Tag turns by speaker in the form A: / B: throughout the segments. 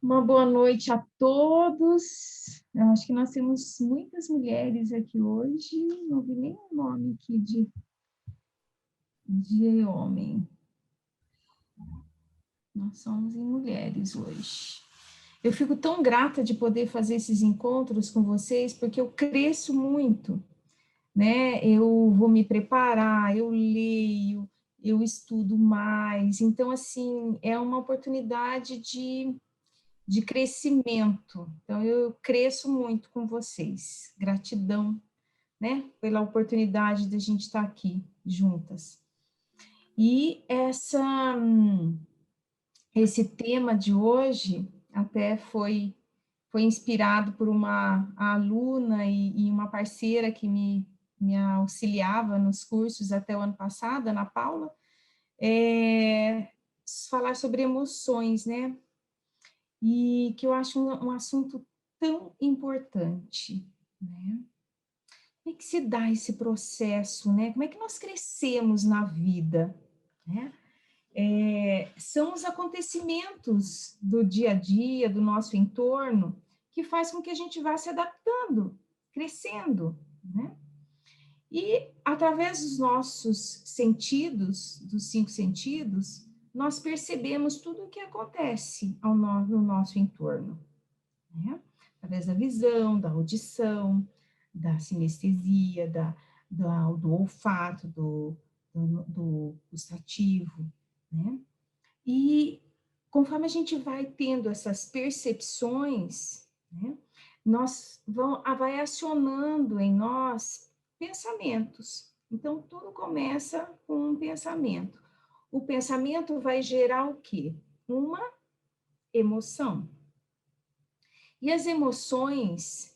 A: Uma boa noite a todos. Eu acho que nós temos muitas mulheres aqui hoje. Não vi nenhum nome aqui de homem. Nós somos em mulheres hoje. Eu fico tão grata de poder fazer esses encontros com vocês, porque eu cresço muito, né? Eu vou me preparar, eu leio, eu estudo mais. Então, assim, é uma oportunidade de crescimento. Então, eu cresço muito com vocês. Gratidão, né, pela oportunidade de a gente estar aqui juntas. E esse tema de hoje até foi inspirado por uma aluna e uma parceira que me auxiliava nos cursos até o ano passado, Ana Paula, falar sobre emoções, né? E que eu acho um assunto tão importante, né? Como é que se dá esse processo, né? Como é que nós crescemos na vida, né? São os acontecimentos do dia a dia, do nosso entorno, que faz com que a gente vá se adaptando, crescendo, né? E através dos nossos sentidos, dos 5 sentidos, nós percebemos tudo o que acontece no nosso entorno, né? Através da visão, da audição, da sinestesia, do olfato, do gustativo, né? E conforme a gente vai tendo essas percepções, né, vai acionando em nós pensamentos. Então, tudo começa com um pensamento. O pensamento vai gerar o quê? Uma emoção. E as emoções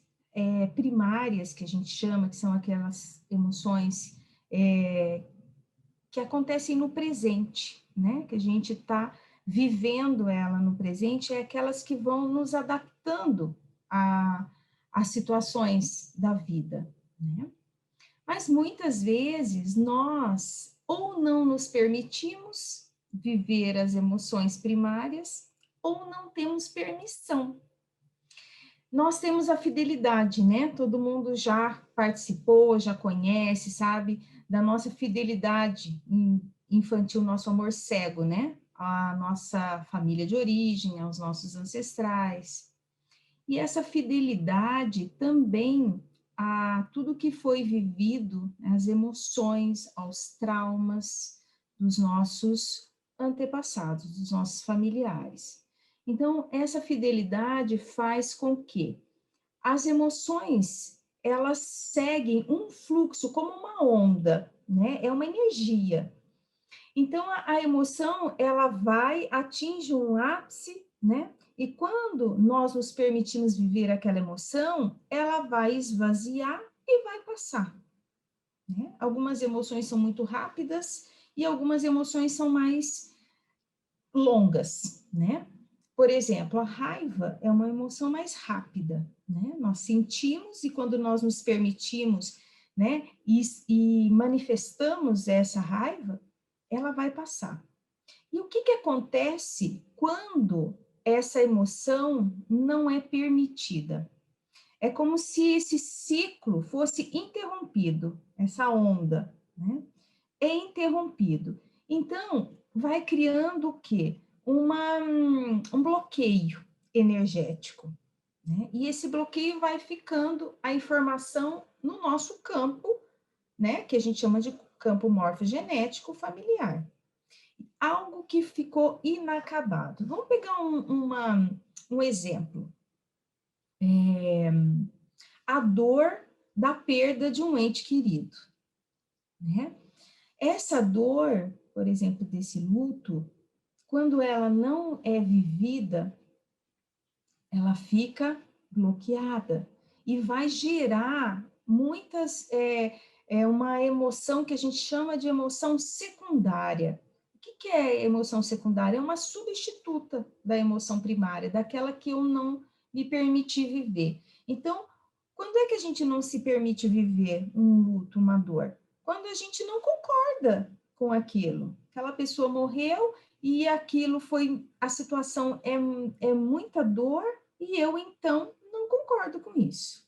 A: primárias, que a gente chama, que são aquelas emoções que acontecem no presente, né? Que a gente está vivendo ela no presente, é aquelas que vão nos adaptando às situações da vida, né? Mas muitas vezes nós ou não nos permitimos viver as emoções primárias ou não temos permissão. Nós temos a fidelidade, né? Todo mundo já participou, já conhece, sabe, da nossa fidelidade infantil, nosso amor cego, né? A nossa família de origem, aos nossos ancestrais. E essa fidelidade também a tudo que foi vivido, as emoções, aos traumas dos nossos antepassados, dos nossos familiares. Então, essa fidelidade faz com que as emoções, elas seguem um fluxo como uma onda, né? É uma energia. Então, a emoção, ela atinge um ápice, né? E quando nós nos permitimos viver aquela emoção, ela vai esvaziar e vai passar, né? Algumas emoções são muito rápidas e algumas emoções são mais longas, né? Por exemplo, a raiva é uma emoção mais rápida, né? Nós sentimos e quando nós nos permitimos, né, e manifestamos essa raiva, ela vai passar. E o que acontece quando essa emoção não é permitida? É como se esse ciclo fosse interrompido, essa onda, né? É interrompido. Então, vai criando o quê? Um bloqueio energético, né? E esse bloqueio vai ficando a informação no nosso campo, né? Que a gente chama de campo morfogenético familiar. Algo que ficou inacabado. Vamos pegar um exemplo. A dor da perda de um ente querido, né? Essa dor, por exemplo, desse luto, quando ela não é vivida, ela fica bloqueada e vai gerar uma emoção que a gente chama de emoção secundária. O que é emoção secundária? É uma substituta da emoção primária, daquela que eu não me permiti viver. Então, quando é que a gente não se permite viver um luto, uma dor? Quando a gente não concorda com aquilo. Aquela pessoa morreu e aquilo a situação é muita dor, e eu, então, não concordo com isso.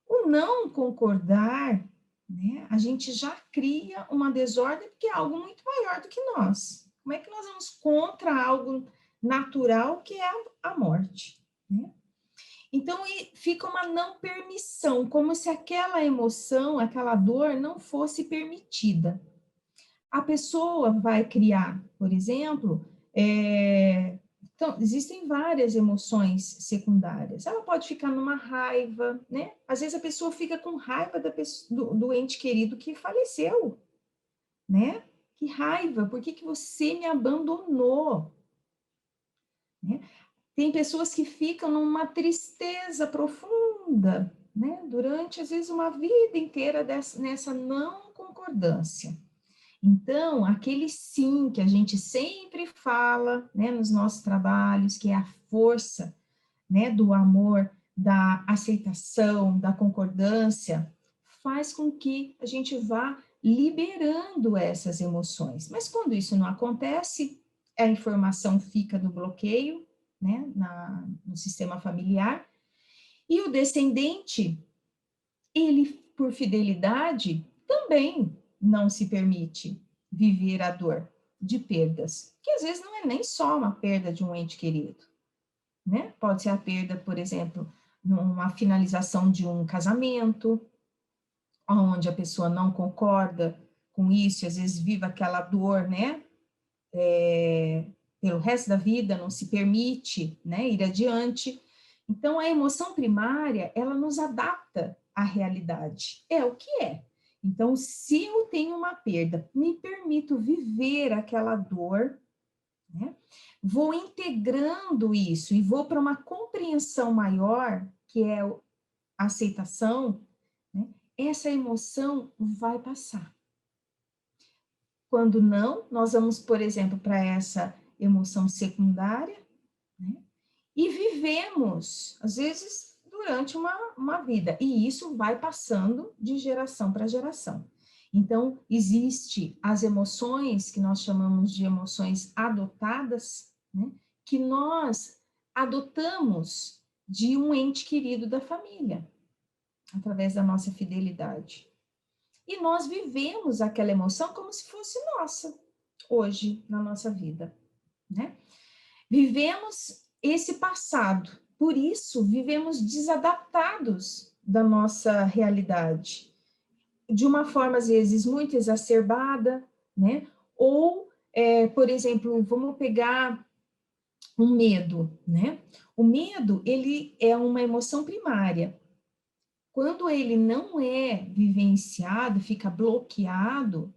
A: O não concordar, né, a gente já cria uma desordem, porque é algo muito maior do que nós. Como é que nós vamos contra algo natural, que é a morte, né? Então, fica uma não permissão, como se aquela emoção, aquela dor não fosse permitida. A pessoa vai criar, por exemplo, então, existem várias emoções secundárias. Ela pode ficar numa raiva, né? Às vezes a pessoa fica com raiva do ente querido que faleceu, né? Que raiva, por que que você me abandonou? Né? Tem pessoas que ficam numa tristeza profunda, né? Durante, às vezes, uma vida inteira nessa não concordância. Então, aquele sim que a gente sempre fala, né, nos nossos trabalhos, que é a força, né, do amor, da aceitação, da concordância, faz com que a gente vá liberando essas emoções. Mas quando isso não acontece, a informação fica no bloqueio, né, no sistema familiar, e o descendente, ele, por fidelidade, também não se permite viver a dor de perdas, que às vezes não é nem só uma perda de um ente querido, né? Pode ser a perda, por exemplo, numa finalização de um casamento, onde a pessoa não concorda com isso, e às vezes vive aquela dor, né? Pelo resto da vida, não se permite, né, ir adiante. Então, a emoção primária, ela nos adapta à realidade. É o que é. Então, se eu tenho uma perda, me permito viver aquela dor, né? Vou integrando isso e vou para uma compreensão maior, que é a aceitação, né? Essa emoção vai passar. Quando não, nós vamos, por exemplo, para essa emoção secundária, né? E vivemos, às vezes, durante uma vida, e isso vai passando de geração para geração. Então, existe as emoções que nós chamamos de emoções adotadas, né? Que nós adotamos de um ente querido da família, através da nossa fidelidade. E nós vivemos aquela emoção como se fosse nossa, hoje, na nossa vida, né? Vivemos esse passado, por isso vivemos desadaptados da nossa realidade, de uma forma, às vezes, muito exacerbada, né? Ou, por exemplo, vamos pegar um medo, né? O medo, ele é uma emoção primária. Quando ele não é vivenciado, fica bloqueado,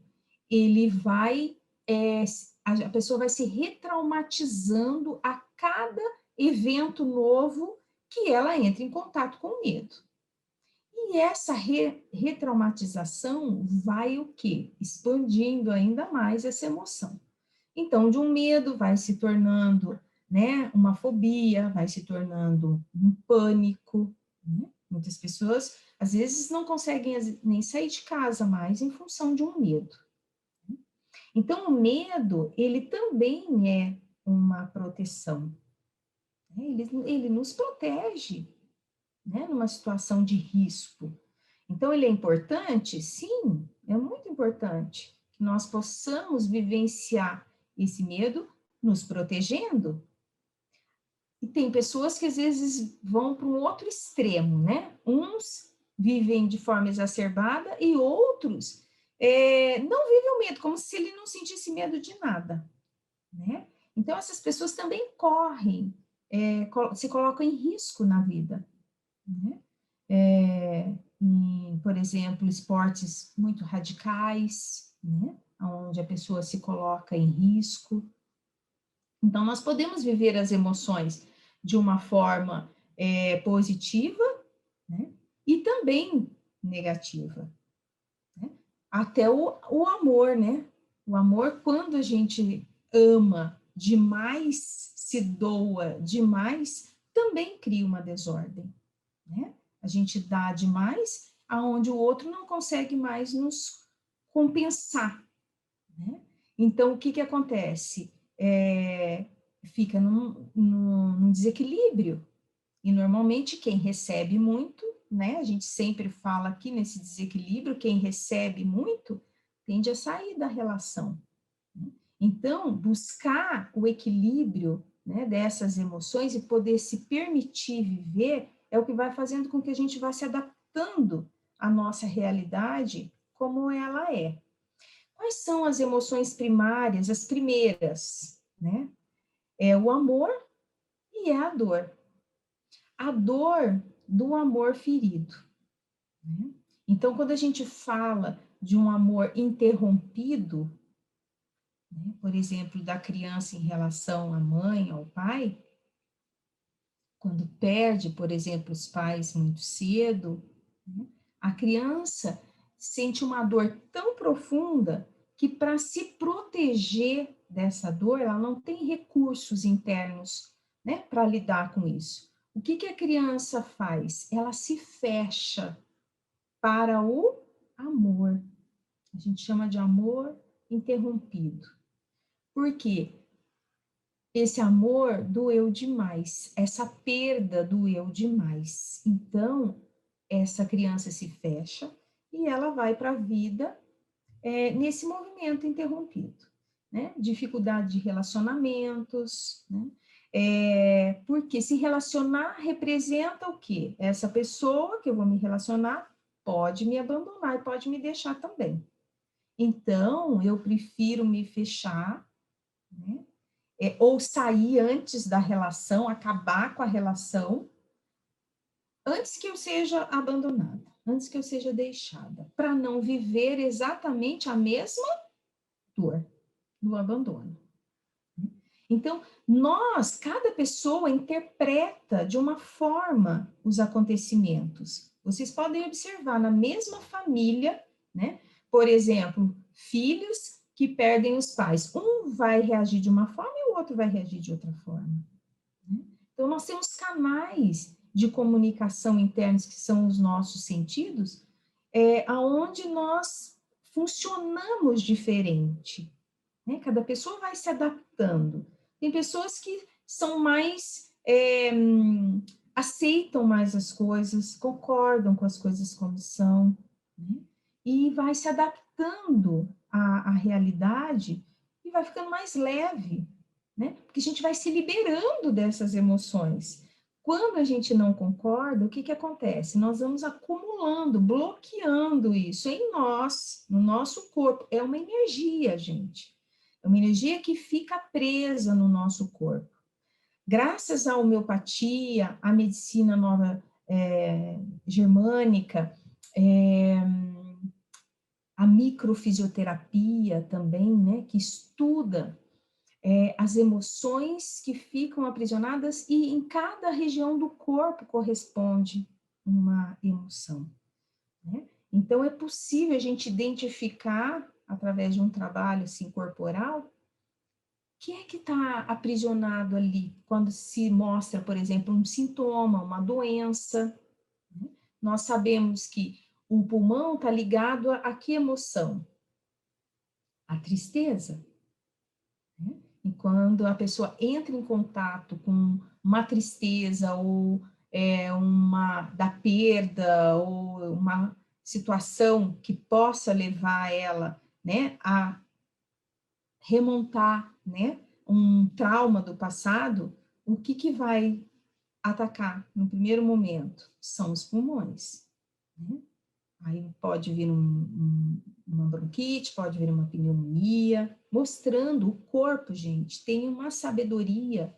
A: ele vai, a pessoa vai se retraumatizando a cada evento novo que ela entra em contato com o medo. E essa retraumatização vai o quê? Expandindo ainda mais essa emoção. Então, de um medo vai se tornando, né, uma fobia, vai se tornando um pânico, né? Muitas pessoas, às vezes, não conseguem nem sair de casa mais em função de um medo. Então, o medo, ele também é uma proteção, né? Ele nos protege, né, numa situação de risco. Então, ele é importante? Sim, é muito importante que nós possamos vivenciar esse medo nos protegendo. E tem pessoas que às vezes vão para um outro extremo, né? Uns vivem de forma exacerbada e outros não vivem o medo, como se ele não sentisse medo de nada, né? Então, essas pessoas também correm, se colocam em risco na vida, né? Por exemplo, esportes muito radicais, né? Onde a pessoa se coloca em risco. Então, nós podemos viver as emoções de uma forma positiva, né? E também negativa, né? Até o amor, né? O amor, quando a gente ama demais, se doa demais, também cria uma desordem, né? A gente dá demais, aonde o outro não consegue mais nos compensar, né? Então, o que que acontece? fica num desequilíbrio. E normalmente quem recebe muito, né? A gente sempre fala aqui nesse desequilíbrio, quem recebe muito tende a sair da relação. Então, buscar o equilíbrio, né, dessas emoções e poder se permitir viver é o que vai fazendo com que a gente vá se adaptando à nossa realidade como ela é. Quais são as emoções primárias, as primeiras, né? É o amor e é a dor. A dor do amor ferido, né? Então, quando a gente fala de um amor interrompido, né, por exemplo, da criança em relação à mãe, ao pai, quando perde, por exemplo, os pais muito cedo, né, a criança sente uma dor tão profunda que, para se proteger dessa dor, ela não tem recursos internos, né, para lidar com isso. O que a criança faz? Ela se fecha para o amor. A gente chama de amor interrompido. Por quê? Esse amor doeu demais, essa perda doeu demais. Então, essa criança se fecha e ela vai para a vida nesse movimento interrompido, né? Dificuldade de relacionamentos, né? Porque se relacionar representa o quê? Essa pessoa que eu vou me relacionar pode me abandonar e pode me deixar também. Então, eu prefiro me fechar, né? Ou sair antes da relação, acabar com a relação, antes que eu seja abandonada, antes que eu seja deixada, para não viver exatamente a mesma dor do abandono. Então, cada pessoa interpreta de uma forma os acontecimentos. Vocês podem observar na mesma família, né? Por exemplo, filhos que perdem os pais. Um vai reagir de uma forma e o outro vai reagir de outra forma. Né? Então, nós temos canais de comunicação internos, que são os nossos sentidos, aonde nós funcionamos diferente. Né? Cada pessoa vai se adaptando. Tem pessoas que são mais, aceitam mais as coisas, concordam com as coisas como são, né? E vai se adaptando à realidade e vai ficando mais leve, né? Porque a gente vai se liberando dessas emoções. Quando a gente não concorda, o que acontece? Nós vamos acumulando, bloqueando isso em nós, no nosso corpo. É uma energia, gente. É uma energia que fica presa no nosso corpo. Graças à homeopatia, à medicina nova germânica, a microfisioterapia também, né, que estuda as emoções que ficam aprisionadas e em cada região do corpo corresponde uma emoção, né? Então, é possível a gente identificar, através de um trabalho assim, corporal, o que é que está aprisionado ali, quando se mostra, por exemplo, um sintoma, uma doença, né? Nós sabemos que o pulmão está ligado a que emoção? A tristeza. E quando a pessoa entra em contato com uma tristeza ou uma da perda ou uma situação que possa levar ela, né, a remontar, né, um trauma do passado, o que vai atacar no primeiro momento? São os pulmões, né? Aí pode vir uma bronquite, pode vir uma pneumonia, mostrando o corpo, gente, tem uma sabedoria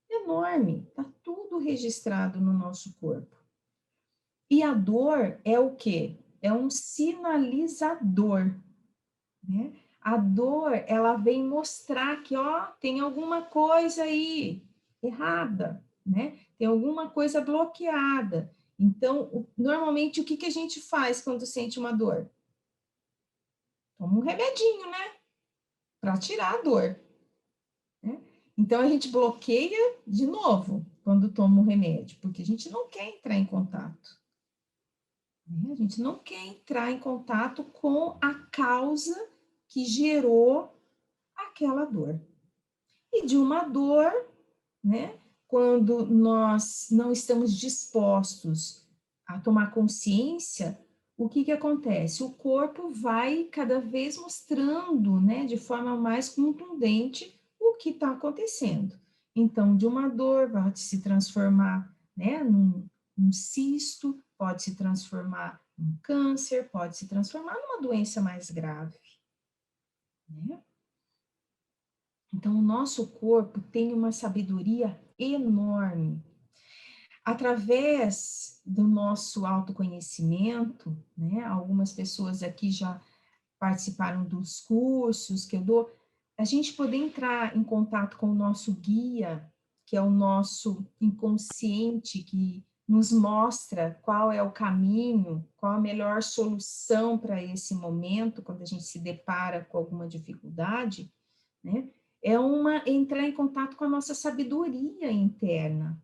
A: enorme, tá tudo registrado no nosso corpo. E a dor é o quê? É um sinalizador, né? A dor, ela vem mostrar que, ó, tem alguma coisa aí errada, né? Tem alguma coisa bloqueada. Então, normalmente, o que a gente faz quando sente uma dor? Toma um remedinho, né? Para tirar a dor, né? Então, a gente bloqueia de novo quando toma o remédio, porque a gente não quer entrar em contato, né? A gente não quer entrar em contato com a causa que gerou aquela dor. E de uma dor, né? Quando nós não estamos dispostos a tomar consciência, o que que acontece? O corpo vai cada vez mostrando, né, de forma mais contundente o que está acontecendo. Então, de uma dor pode se transformar, né, num cisto, pode se transformar num câncer, pode se transformar numa doença mais grave, né? Então, o nosso corpo tem uma sabedoria enorme. Através do nosso autoconhecimento, né? Algumas pessoas aqui já participaram dos cursos que eu dou, a gente poder entrar em contato com o nosso guia, que é o nosso inconsciente, que nos mostra qual é o caminho, qual a melhor solução para esse momento, quando a gente se depara com alguma dificuldade, né? Entrar em contato com a nossa sabedoria interna.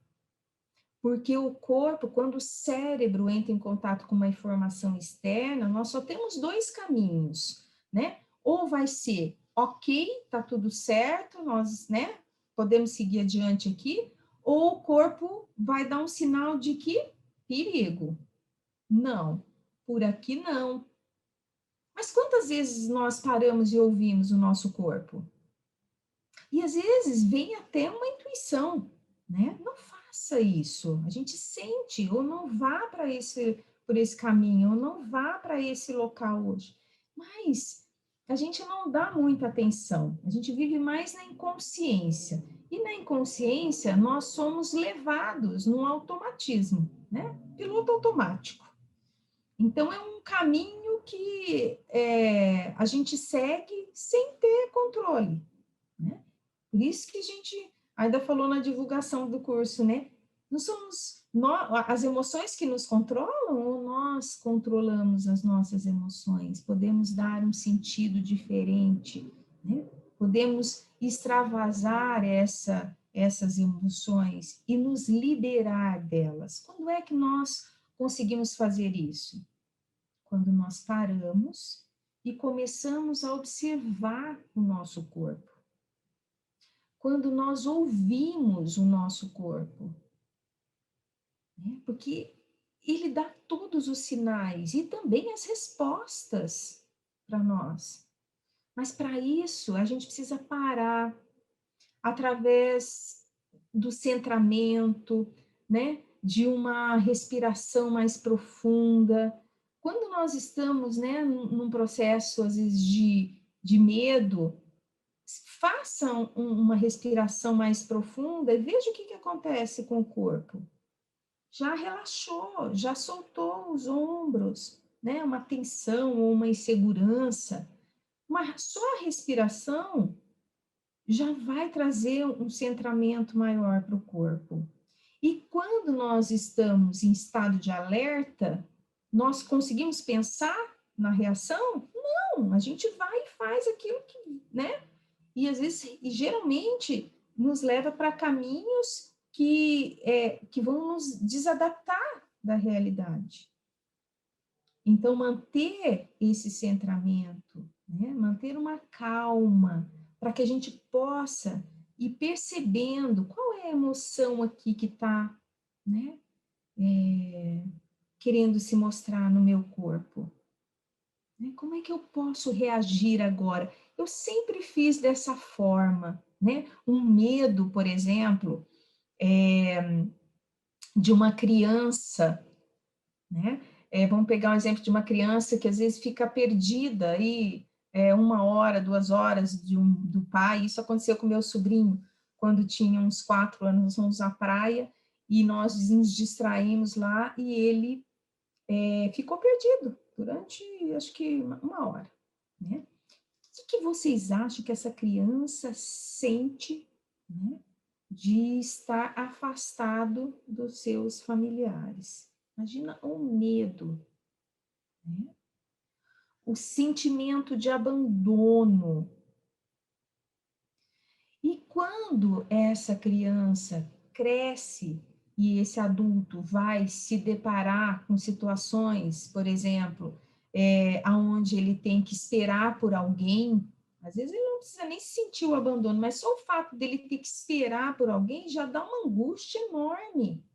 A: Porque o corpo, quando o cérebro entra em contato com uma informação externa, nós só temos dois caminhos, né? Ou vai ser, ok, tá tudo certo, nós, né, podemos seguir adiante aqui, ou o corpo vai dar um sinal de que perigo. Não, por aqui não. Mas quantas vezes nós paramos e ouvimos o nosso corpo? E às vezes vem até uma intuição, né? Não faça isso. A gente sente, ou não vá por esse caminho, ou não vá para esse local hoje. Mas a gente não dá muita atenção. A gente vive mais na inconsciência. E na inconsciência nós somos levados no automatismo, né? Piloto automático. Então é um caminho que a gente segue sem ter controle, né? Por isso que a gente ainda falou na divulgação do curso, né? Não somos nós, as emoções que nos controlam ou nós controlamos as nossas emoções? Podemos dar um sentido diferente, né? Podemos extravasar essas emoções e nos liberar delas. Quando é que nós conseguimos fazer isso? Quando nós paramos e começamos a observar o nosso corpo. Quando nós ouvimos o nosso corpo, né? Porque ele dá todos os sinais e também as respostas para nós. Mas para isso, a gente precisa parar através do centramento, né? De uma respiração mais profunda. Quando nós estamos, né, num processo, às vezes, de medo, façam uma respiração mais profunda e veja o que acontece com o corpo. Já relaxou, já soltou os ombros, né? Uma tensão ou uma insegurança. Só a respiração já vai trazer um centramento maior para o corpo. E quando nós estamos em estado de alerta, nós conseguimos pensar na reação? Não, a gente vai e faz aquilo que, né? E às vezes, e geralmente, nos leva para caminhos que vão nos desadaptar da realidade. Então, manter esse centramento, né? Manter uma calma, para que a gente possa ir percebendo qual é a emoção aqui que está, né? Querendo se mostrar no meu corpo. Como é que eu posso reagir agora? Eu sempre fiz dessa forma, né? Um medo, por exemplo, de uma criança, né? Vamos pegar um exemplo de uma criança que às vezes fica perdida aí 1 hora, 2 horas do pai. Isso aconteceu com meu sobrinho quando tinha uns 4 anos. Nós fomos à praia e nós nos distraímos lá e ele ficou perdido durante, acho que 1 hora, né? O que vocês acham que essa criança sente, né, de estar afastado dos seus familiares? Imagina o medo, né? O sentimento de abandono. E quando essa criança cresce e esse adulto vai se deparar com situações, por exemplo, aonde ele tem que esperar por alguém, Às vezes ele não precisa nem sentir o abandono, mas só o fato dele ter que esperar por alguém já dá uma angústia enorme.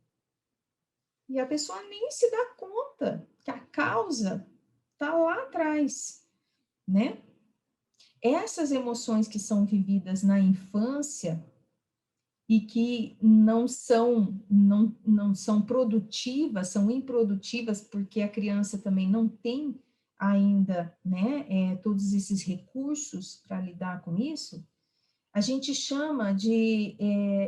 A: E a pessoa nem se dá conta que a causa está lá atrás, né? Essas emoções que são vividas na infância e que não são produtivas, são improdutivas, porque a criança também não tem ainda, né, todos esses recursos para lidar com isso, a gente chama de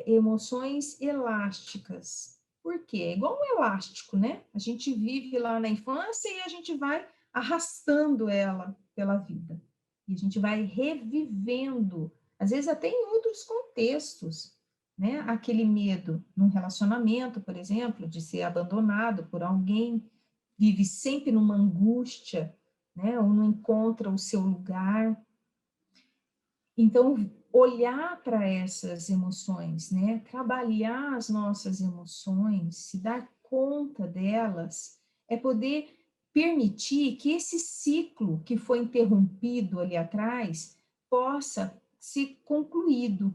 A: emoções elásticas. Por quê? É igual um elástico, né? A gente vive lá na infância e a gente vai arrastando ela pela vida. E a gente vai revivendo, às vezes até em outros contextos, né? Aquele medo num relacionamento, por exemplo, de ser abandonado por alguém, vive sempre numa angústia, né? Ou não encontra o seu lugar. Então, olhar para essas emoções, né? Trabalhar as nossas emoções, se dar conta delas, é poder permitir que esse ciclo que foi interrompido ali atrás possa ser concluído.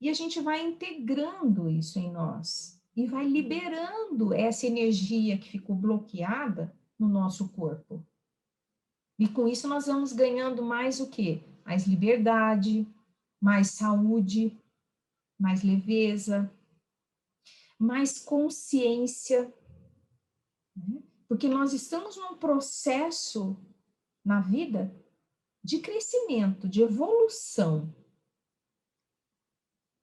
A: E a gente vai integrando isso em nós e vai liberando essa energia que ficou bloqueada no nosso corpo. E com isso nós vamos ganhando mais o quê? Mais liberdade, mais saúde, mais leveza, mais consciência, né? Porque nós estamos num processo na vida de crescimento, de evolução.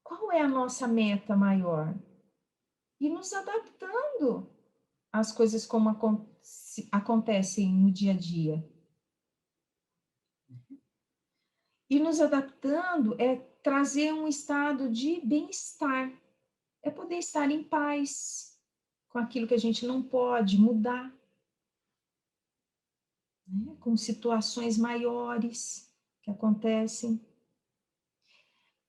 A: Qual é a nossa meta maior? E nos adaptando às coisas como acontecem no dia a dia. E nos adaptando é trazer um estado de bem-estar, é poder estar em paz com aquilo que a gente não pode mudar, né? Com situações maiores que acontecem.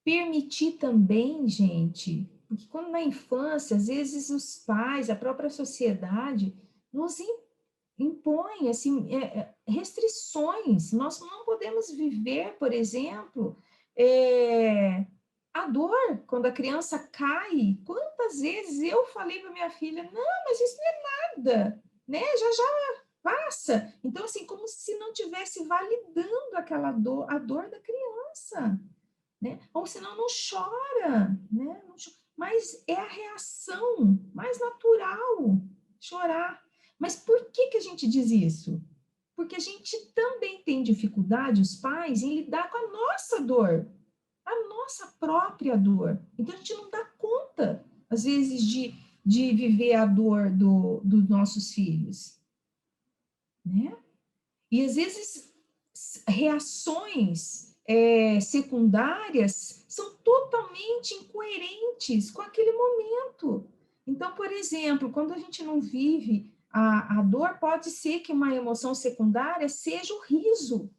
A: Permitir também, gente, porque quando na infância, às vezes os pais, a própria sociedade, nos impõe assim, restrições. Nós não podemos viver, por exemplo, a dor quando a criança cai. Quantas vezes eu falei para minha filha, não, mas isso não é nada, né? Já já passa. Então, assim, como se não tivesse validando aquela dor, a dor da criança, né? Ou senão não chora, né? Não chora. Mas é a reação mais natural, chorar. Mas por que que a gente diz isso? Porque a gente também tem dificuldade, os pais, em lidar com a nossa dor, a nossa própria dor. Então a gente não dá conta, às vezes, de viver a dor dos nossos filhos, né? E às vezes reações secundárias são totalmente incoerentes com aquele momento. Então, por exemplo, quando a gente não vive a dor, pode ser que uma emoção secundária seja o riso.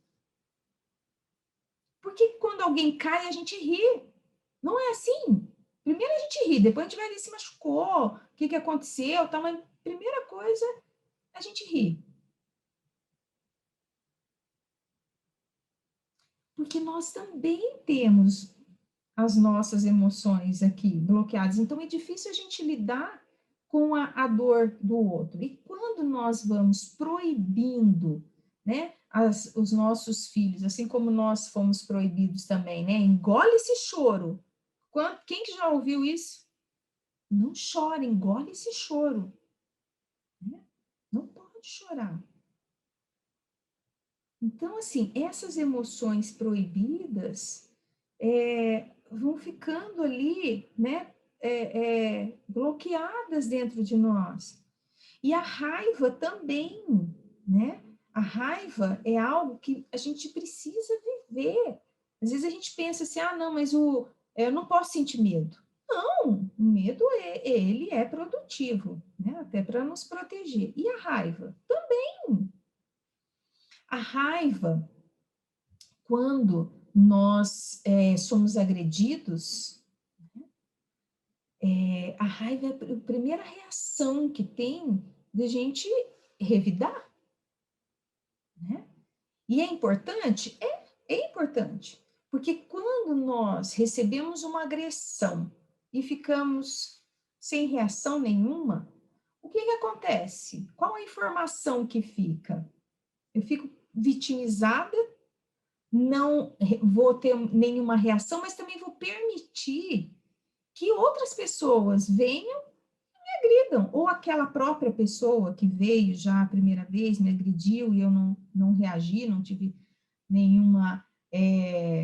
A: Porque quando alguém cai, a gente ri. Não é assim? Primeiro a gente ri, depois a gente vai ver se machucou, o que, que aconteceu, tá? Mas primeira coisa, a gente ri. Porque nós também temos as nossas emoções aqui bloqueadas. Então, é difícil a gente lidar com a dor do outro. E quando nós vamos proibindo, né, os nossos filhos, assim como nós fomos proibidos também, né, engole esse choro. Quem que já ouviu isso? Não chora, engole esse choro. Né? Não pode chorar. Então, assim, essas emoções proibidas vão ficando ali, né, bloqueadas dentro de nós. E a raiva também, né? A raiva é algo que a gente precisa viver. Às vezes a gente pensa assim, ah, não, mas eu não posso sentir medo. Não, o medo ele é produtivo, né? Até para nos proteger. E a raiva? Também. A raiva, quando nós somos agredidos, a raiva é a primeira reação que tem de a gente revidar, né? E é importante? É, É importante, porque quando nós recebemos uma agressão e ficamos sem reação nenhuma, o que que acontece? Qual a informação que fica? Eu fico vitimizada, não vou ter nenhuma reação, mas também vou permitir que outras pessoas venham e agridam, ou aquela própria pessoa que veio já a primeira vez, me agrediu e eu não reagi, não tive nenhuma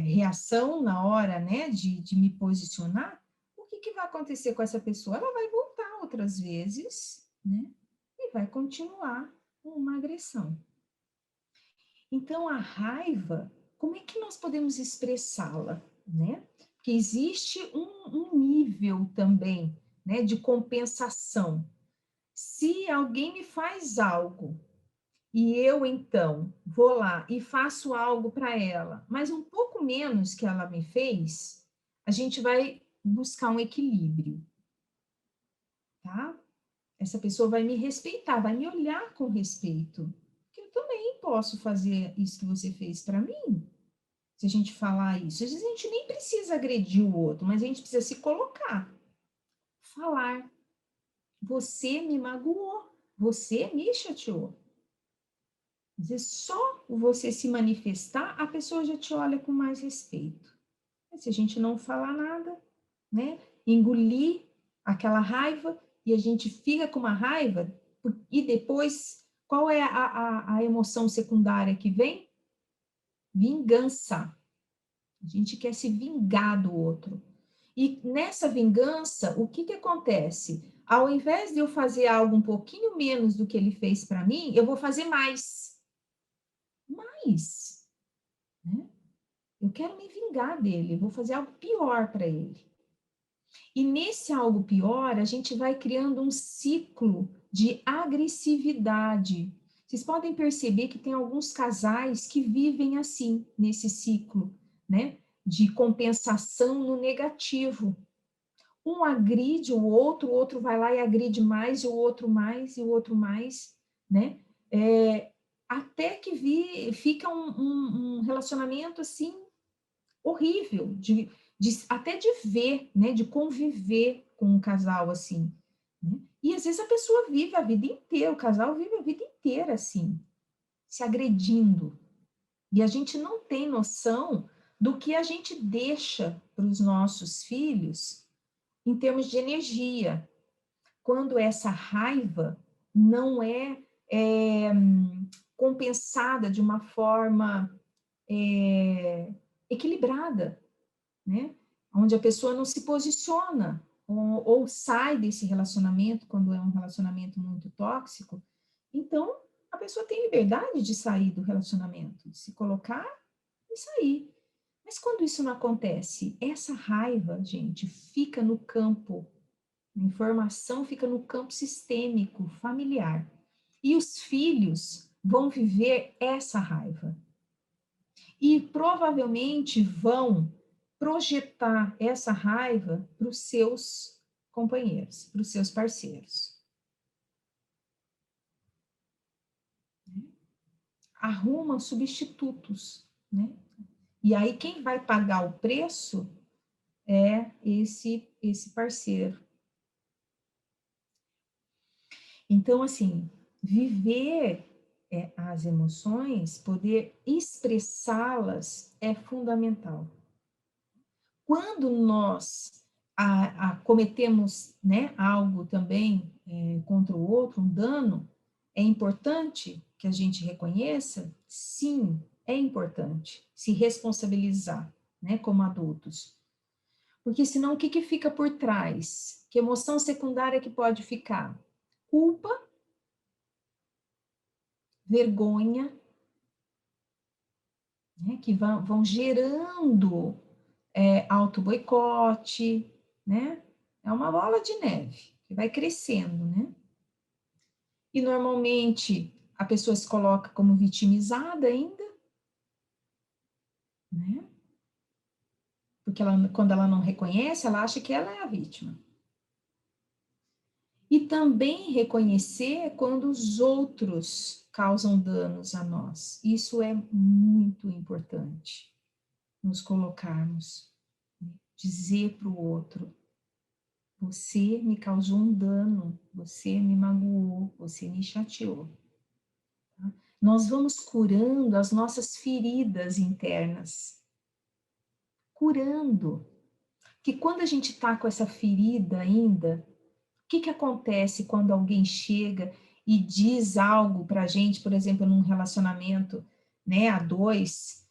A: reação na hora, né, de me posicionar. O que que vai acontecer com essa pessoa? Ela vai voltar outras vezes, né, e vai continuar uma agressão. Então, a raiva, como é que nós podemos expressá-la, né? Porque existe um nível também, né, de compensação. Se alguém me faz algo e eu, então, vou lá e faço algo para ela, mas um pouco menos que ela me fez, a gente vai buscar um equilíbrio, tá? Essa pessoa vai me respeitar, vai me olhar com respeito. Porque eu também posso fazer isso que você fez para mim. Se a gente falar isso, às vezes a gente nem precisa agredir o outro, mas a gente precisa se colocar, falar. Você me magoou, você me chateou. Às vezes só você se manifestar, a pessoa já te olha com mais respeito. Mas se a gente não falar nada, né? Engolir aquela raiva e a gente fica com uma raiva e depois qual é a emoção secundária que vem? Vingança. A gente quer se vingar do outro. E nessa vingança, o que que acontece? Ao invés de eu fazer algo um pouquinho menos do que ele fez para mim, eu vou fazer mais. Mais, né? Eu quero me vingar dele, vou fazer algo pior para ele. E nesse algo pior, a gente vai criando um ciclo de agressividade. Vocês podem perceber que tem alguns casais que vivem assim, nesse ciclo, né? De compensação no negativo. Um agride o outro vai lá e agride mais, e o outro mais, e o outro mais, né? Até que fica um relacionamento assim horrível, até de ver, né, de conviver com um casal assim. Né? E às vezes a pessoa vive a vida inteira, o casal vive a vida inteira assim, se agredindo. E a gente não tem noção do que a gente deixa para os nossos filhos em termos de energia. Quando essa raiva não é compensada de uma forma equilibrada, né? Onde a pessoa não se posiciona ou sai desse relacionamento quando é um relacionamento muito tóxico, então a pessoa tem liberdade de sair do relacionamento, de se colocar e sair. Mas quando isso não acontece, essa raiva, gente, fica no campo, a informação fica no campo sistêmico, familiar. E os filhos vão viver essa raiva. E provavelmente vão projetar essa raiva para os seus companheiros, para os seus parceiros. Arrumam substitutos, né? E aí quem vai pagar o preço é esse parceiro. Então, assim, viver as emoções, poder expressá-las é fundamental. Quando nós cometemos, né, algo também contra o outro, um dano, é importante que a gente reconheça? Sim, é importante se responsabilizar, né, como adultos. Porque senão o que, que fica por trás? Que emoção secundária que pode ficar? Culpa, vergonha, né, que vão gerando auto-boicote, né? É uma bola de neve que vai crescendo, né? E normalmente a pessoa se coloca como vitimizada ainda, né? Porque quando ela não reconhece, ela acha que ela é a vítima. E também reconhecer quando os outros causam danos a nós. Isso é muito importante, nos colocarmos, né? Dizer para o outro: você me causou um dano, você me magoou, você me chateou. Tá? Nós vamos curando as nossas feridas internas. Curando. Que quando a gente está com essa ferida ainda, o que acontece quando alguém chega e diz algo para a gente, por exemplo, num relacionamento, né, a dois,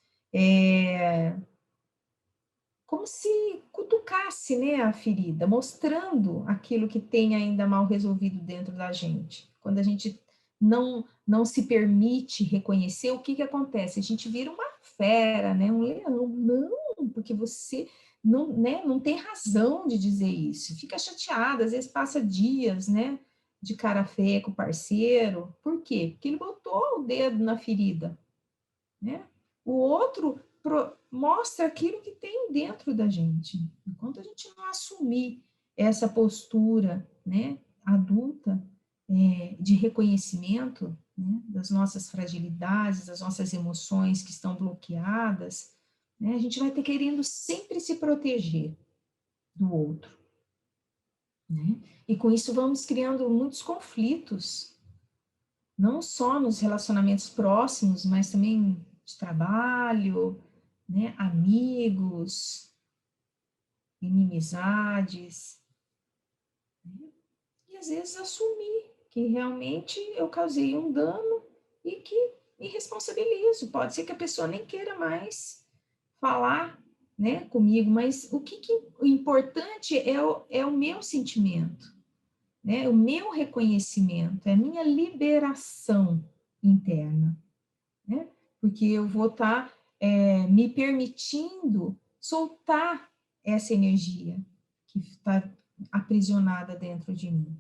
A: como se cutucasse, né, a ferida, mostrando aquilo que tem ainda mal resolvido dentro da gente. Quando a gente não se permite reconhecer, o que acontece? A gente vira uma fera, né, um leão. Não, porque você não, né, não tem razão de dizer isso. Fica chateada, às vezes passa dias, né, de cara feia com o parceiro. Por quê? Porque ele botou o dedo na ferida, né? O outro mostra aquilo que tem dentro da gente. Enquanto a gente não assumir essa postura, né, adulta, de reconhecimento, né, das nossas fragilidades, das nossas emoções que estão bloqueadas, né, a gente vai ter querendo sempre se proteger do outro, né? E com isso vamos criando muitos conflitos, não só nos relacionamentos próximos, mas também de trabalho, né, amigos, inimizades, né? E às vezes assumir que realmente eu causei um dano e que me responsabilizo. Pode ser que a pessoa nem queira mais falar, né, comigo, mas o importante é o meu sentimento, né, o meu reconhecimento, é a minha liberação interna, né? Porque eu vou estar me permitindo soltar essa energia que está aprisionada dentro de mim,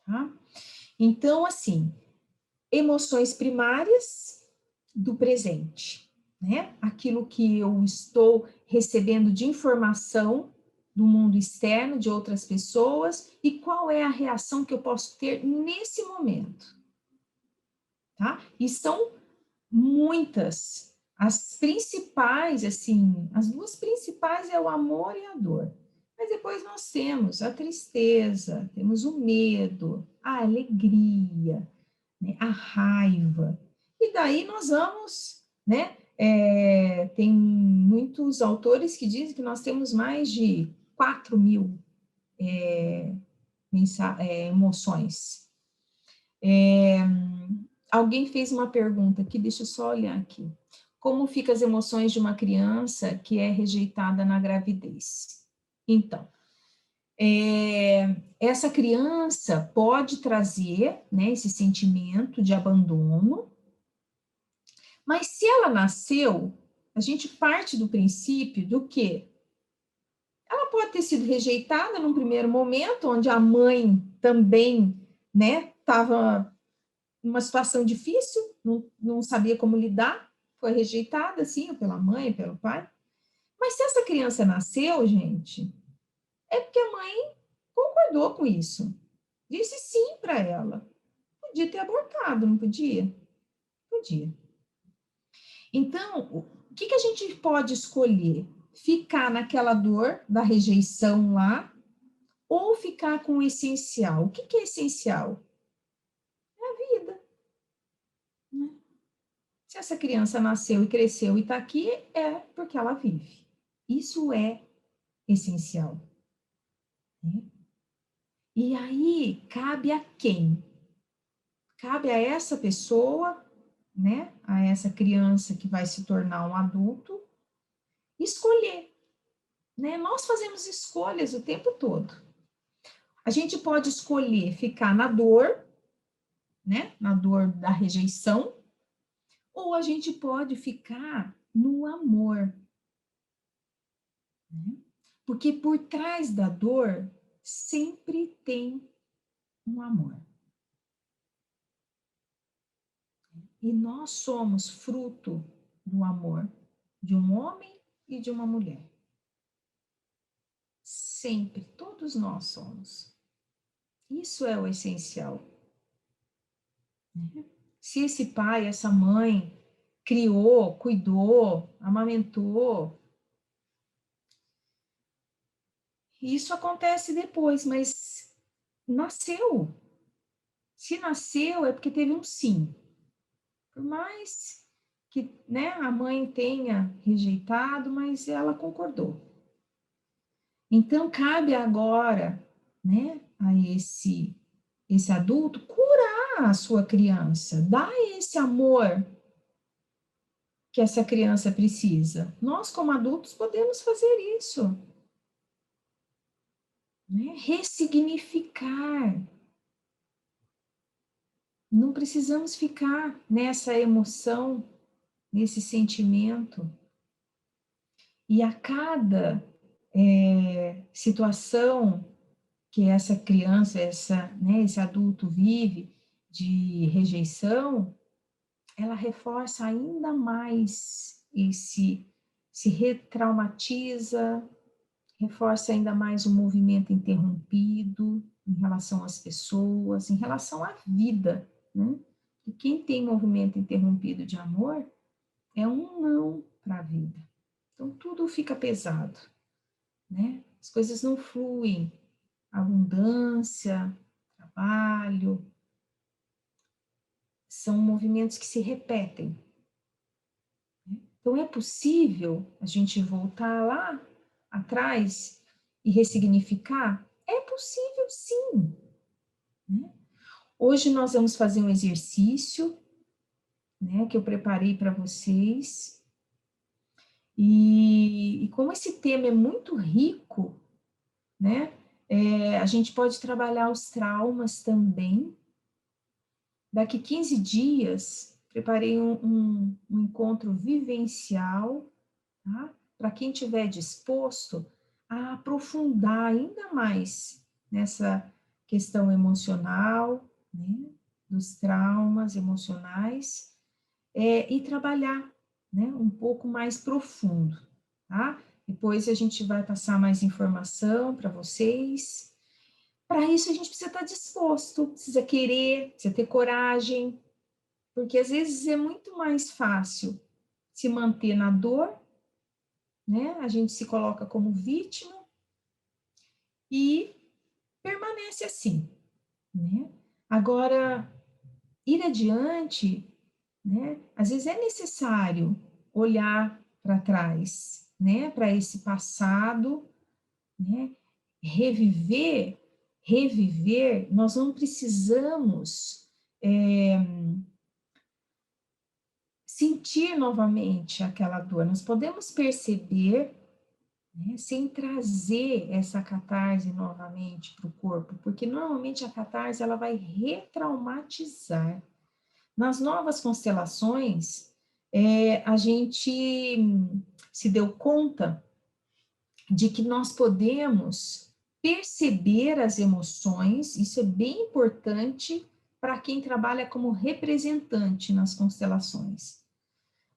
A: tá? Então, assim, emoções primárias do presente, né? Aquilo que eu estou recebendo de informação do mundo externo, de outras pessoas, e qual é a reação que eu posso ter nesse momento, tá? E são muitas. As principais, assim, as duas principais é o amor e a dor. Mas depois nós temos a tristeza, temos o medo, a alegria, né, a raiva. E daí nós vamos, né? Tem muitos autores que dizem que nós temos mais de 4.000 emoções. Alguém fez uma pergunta aqui, deixa eu só olhar aqui. Como ficam as emoções de uma criança que é rejeitada na gravidez? Então, essa criança pode trazer, né, esse sentimento de abandono, mas se ela nasceu, a gente parte do princípio do que ela pode ter sido rejeitada num primeiro momento, onde a mãe também, né, estava numa situação difícil, não sabia como lidar, foi rejeitada, assim, pela mãe, pelo pai. Mas se essa criança nasceu, gente, é porque a mãe concordou com isso. Disse sim para ela. Podia ter abortado, não podia? Podia. Então, o que a gente pode escolher? Ficar naquela dor da rejeição lá, ou ficar com o essencial? O que é essencial? É a vida, né? Se essa criança nasceu e cresceu e está aqui, é porque ela vive. Isso é essencial, né? E aí, cabe a quem? Cabe a essa pessoa, né? A essa criança que vai se tornar um adulto, escolher, né? Nós fazemos escolhas o tempo todo. A gente pode escolher ficar na dor, né? Na dor da rejeição, ou a gente pode ficar no amor, né? Porque por trás da dor sempre tem um amor. E nós somos fruto do amor de um homem e de uma mulher. Sempre, todos nós somos. Isso é o essencial, né? Se esse pai, essa mãe criou, cuidou, amamentou, isso acontece depois, mas nasceu. Se nasceu é porque teve um sim. Por mais que, né, a mãe tenha rejeitado, mas ela concordou. Então cabe agora, né, a esse adulto curar a sua criança, dar esse amor que essa criança precisa. Nós, como adultos, podemos fazer isso, né? Ressignificar. Não precisamos ficar nessa emoção, nesse sentimento. E a cada situação que essa criança, né, esse adulto vive de rejeição, ela reforça ainda mais se retraumatiza, reforça ainda mais o movimento interrompido em relação às pessoas, em relação à vida, né? E quem tem movimento interrompido de amor é um não para a vida. Então tudo fica pesado, né? As coisas não fluem, abundância, trabalho, são movimentos que se repetem. Então, é possível a gente voltar lá atrás e ressignificar? É possível, sim. Né? Hoje nós vamos fazer um exercício, né, que eu preparei para vocês. E como esse tema é muito rico, né, a gente pode trabalhar os traumas também. Daqui 15 dias, preparei um encontro vivencial, tá? Para quem estiver disposto a aprofundar ainda mais nessa questão emocional, né? Dos traumas emocionais, e trabalhar, né? Um pouco mais profundo, tá? Depois a gente vai passar mais informação para vocês. Para isso, a gente precisa estar disposto, precisa querer, precisa ter coragem, porque às vezes é muito mais fácil se manter na dor, né? A gente se coloca como vítima e permanece assim, né? Agora, ir adiante, né? Às vezes é necessário olhar para trás, né? Para esse passado, né? Reviver, reviver, nós não precisamos sentir novamente aquela dor, nós podemos perceber, né, sem trazer essa catarse novamente para o corpo, porque normalmente a catarse ela vai retraumatizar. Nas novas constelações, a gente se deu conta de que nós podemos perceber as emoções, isso é bem importante para quem trabalha como representante nas constelações.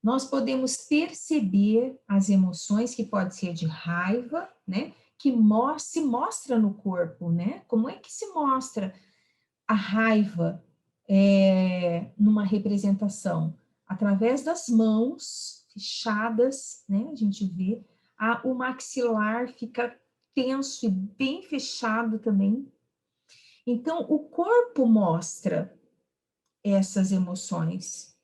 A: Nós podemos perceber as emoções, que pode ser de raiva, né? Que se mostra no corpo, né? Como é que se mostra a raiva numa representação? Através das mãos fechadas, né? A gente vê, o maxilar fica tenso e bem fechado também. Então, o corpo mostra essas emoções,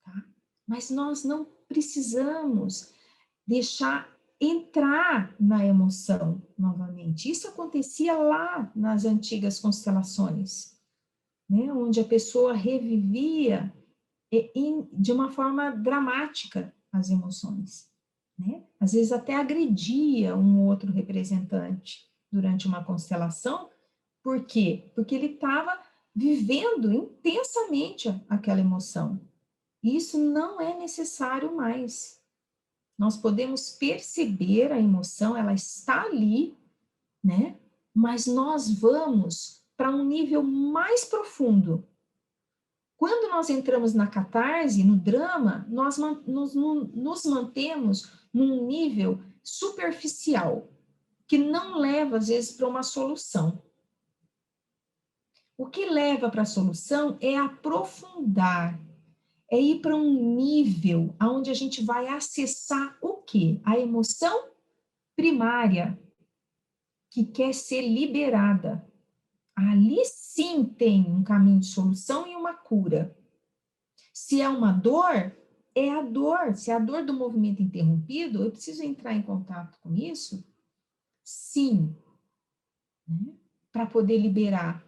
A: tá? Mas nós não precisamos deixar entrar na emoção novamente. Isso acontecia lá nas antigas constelações, né? Onde a pessoa revivia de uma forma dramática as emoções, né? Às vezes até agredia um outro representante durante uma constelação. Por quê? Porque ele estava vivendo intensamente aquela emoção. Isso não é necessário mais. Nós podemos perceber a emoção, ela está ali, né? Mas nós vamos para um nível mais profundo. Quando nós entramos na catarse, no drama, nós nos mantemos num nível superficial, que não leva, às vezes, para uma solução. O que leva para a solução é aprofundar, é ir para um nível onde a gente vai acessar o quê? A emoção primária, que quer ser liberada. Ali sim tem um caminho de solução e uma cura. Se é uma dor, é a dor. Se é a dor do movimento interrompido, eu preciso entrar em contato com isso? Sim, né? Para poder liberar.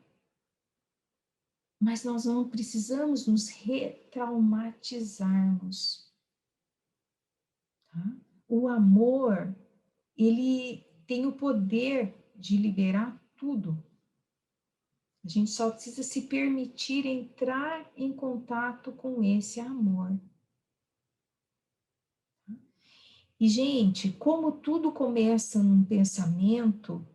A: Mas nós não precisamos nos retraumatizarmos. Tá? O amor, ele tem o poder de liberar tudo. A gente só precisa se permitir entrar em contato com esse amor. E, gente, como tudo começa num pensamento,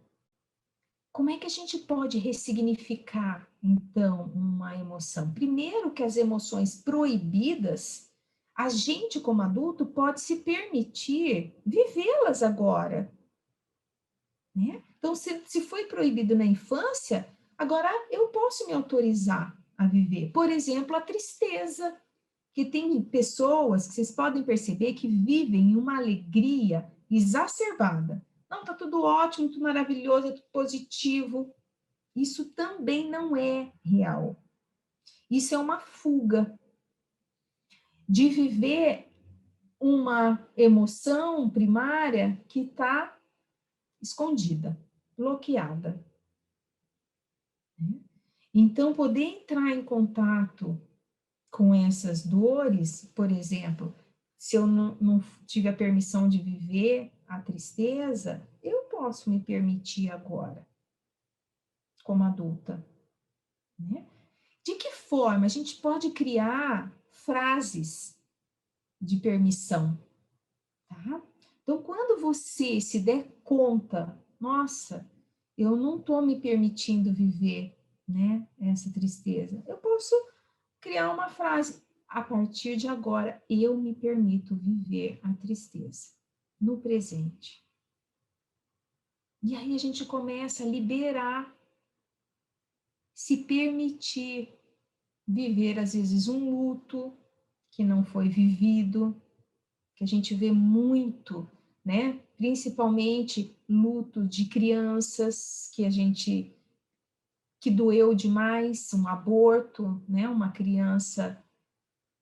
A: como é que a gente pode ressignificar, então, uma emoção? Primeiro que as emoções proibidas, a gente, como adulto, pode se permitir vivê-las agora, né? Então, se foi proibido na infância, agora eu posso me autorizar a viver. Por exemplo, a tristeza, que tem pessoas que vocês podem perceber que vivem uma alegria exacerbada. Não, tá tudo ótimo, tudo maravilhoso, é tudo positivo. Isso também não é real. Isso é uma fuga de viver uma emoção primária que está escondida, bloqueada. Então, poder entrar em contato com essas dores, por exemplo, se eu não tive a permissão de viver a tristeza, eu posso me permitir agora, como adulta, né? De que forma a gente pode criar frases de permissão, tá? Então, quando você se der conta, nossa, eu não estou me permitindo viver, né, essa tristeza, eu posso criar uma frase. A partir de agora, eu me permito viver a tristeza no presente. E aí a gente começa a liberar, se permitir viver, às vezes, um luto que não foi vivido, que a gente vê muito, né? Principalmente luto de crianças que doeu demais, um aborto, né? Uma criança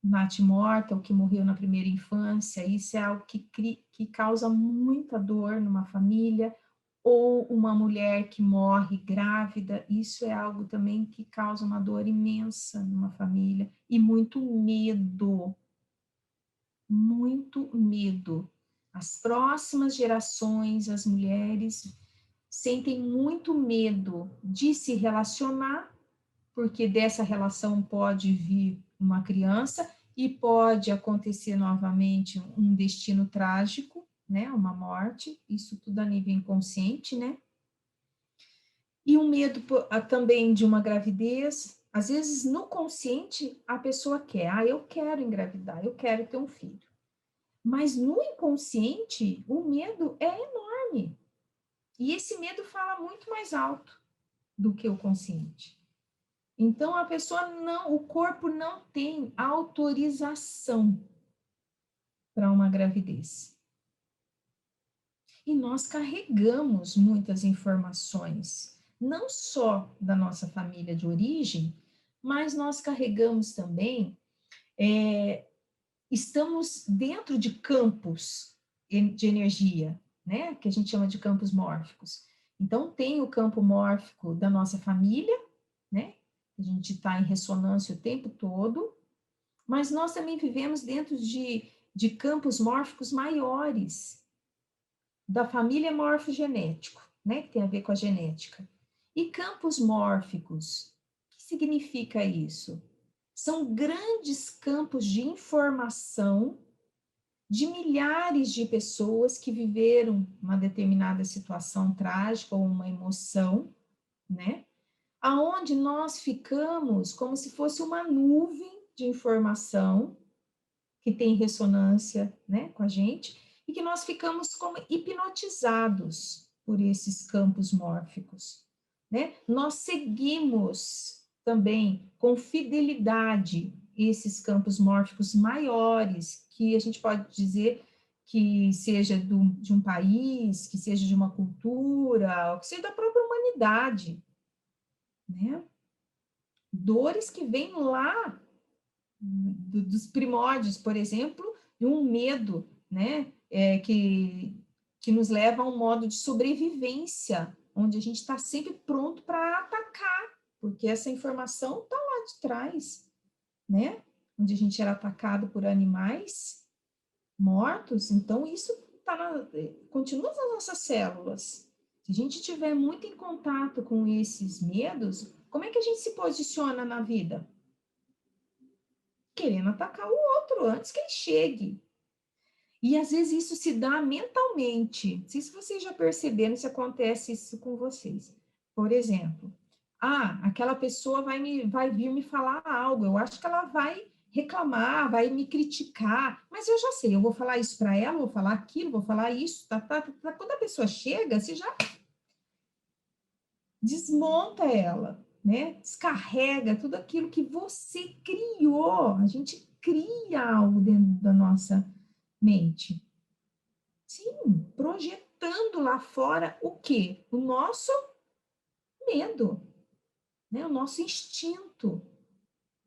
A: natimorta, ou que morreu na primeira infância, isso é algo que causa muita dor numa família, ou uma mulher que morre grávida, isso é algo também que causa uma dor imensa numa família, e muito medo, muito medo. As próximas gerações, as mulheres, sentem muito medo de se relacionar, porque dessa relação pode vir uma criança e pode acontecer novamente um destino trágico, né, uma morte, isso tudo a nível inconsciente, né? E um medo também de uma gravidez, às vezes no consciente a pessoa quer, eu quero engravidar, eu quero ter um filho. Mas no inconsciente o medo é enorme. E esse medo fala muito mais alto do que o consciente. Então, a pessoa não, o corpo não tem autorização para uma gravidez. E nós carregamos muitas informações, não só da nossa família de origem, mas nós carregamos também, estamos dentro de campos de energia, né? Que a gente chama de campos mórficos. Então, tem o campo mórfico da nossa família, né? A gente está em ressonância o tempo todo, mas nós também vivemos dentro de campos mórficos maiores, da família morfogenético, né, que tem a ver com a genética. E campos mórficos, o que significa isso? São grandes campos de informação de milhares de pessoas que viveram uma determinada situação trágica ou uma emoção, né? Aonde nós ficamos como se fosse uma nuvem de informação que tem ressonância, né, com a gente, e que nós ficamos como hipnotizados por esses campos mórficos, né? Nós seguimos também com fidelidade esses campos mórficos maiores, que a gente pode dizer que seja de um país, que seja de uma cultura, ou que seja da própria humanidade, né? Dores que vêm lá dos primórdios, por exemplo, de um medo, né? Que nos leva a um modo de sobrevivência, onde a gente está sempre pronto para atacar, porque essa informação está lá de trás, né? Onde a gente era atacado por animais mortos, então isso continua nas nossas células. Se a gente tiver muito em contato com esses medos, como é que a gente se posiciona na vida? Querendo atacar o outro antes que ele chegue. E às vezes isso se dá mentalmente. Não sei se vocês já perceberam se acontece isso com vocês. Por exemplo, aquela pessoa vai vir me falar algo, eu acho que ela vai reclamar, vai me criticar, mas eu já sei, eu vou falar isso para ela, vou falar aquilo, vou falar isso, tá. Quando a pessoa chega, você já desmonta ela, né? Descarrega tudo aquilo que você criou. A gente cria algo dentro da nossa mente. Sim, projetando lá fora o quê? O nosso medo, né? O nosso instinto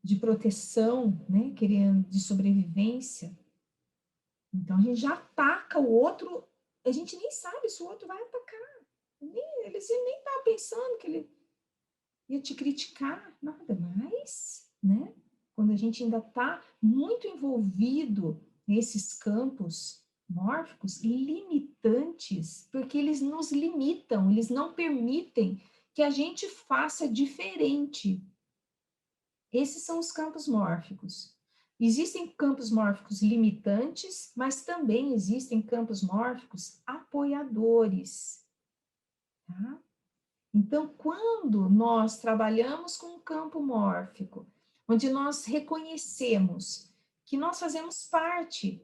A: de proteção, né? Querendo de sobrevivência. Então a gente já ataca o outro, a gente nem sabe se o outro vai atacar. Ele nem está pensando que ele ia te criticar, nada mais, né? Quando a gente ainda está muito envolvido nesses campos mórficos limitantes, porque eles nos limitam, eles não permitem que a gente faça diferente. Esses são os campos mórficos. Existem campos mórficos limitantes, mas também existem campos mórficos apoiadores, tá? Então, quando nós trabalhamos com um campo mórfico, onde nós reconhecemos que nós fazemos parte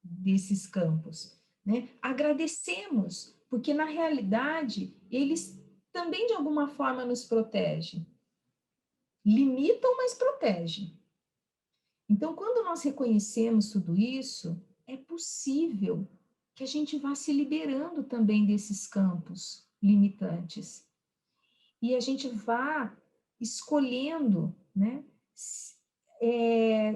A: desses campos, né? Agradecemos, porque na realidade eles também de alguma forma nos protegem. Limitam, mas protegem. Então, quando nós reconhecemos tudo isso, é possível que a gente vá se liberando também desses campos limitantes. E a gente vá escolhendo, né,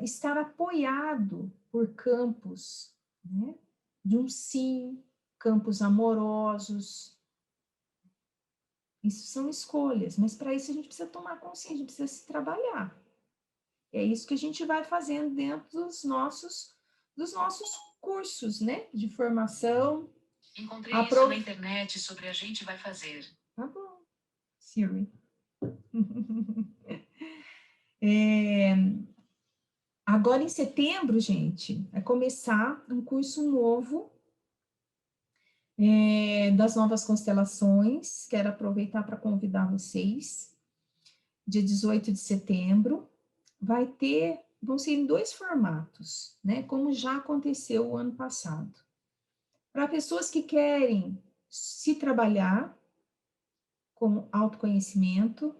A: estar apoiado por campos, né, de um sim, campos amorosos. Isso são escolhas, mas para isso a gente precisa tomar consciência, a gente precisa se trabalhar. É isso que a gente vai fazendo dentro dos nossos cursos, né, de formação.
B: Encontrei isso na internet sobre a gente vai fazer.
A: Tá bom, Siri. Agora, em setembro, gente, vai começar um curso novo das novas constelações. Quero aproveitar para convidar vocês. Dia 18 de setembro, vão ser em 2 formatos, né? Como já aconteceu o ano passado. Para pessoas que querem se trabalhar com autoconhecimento,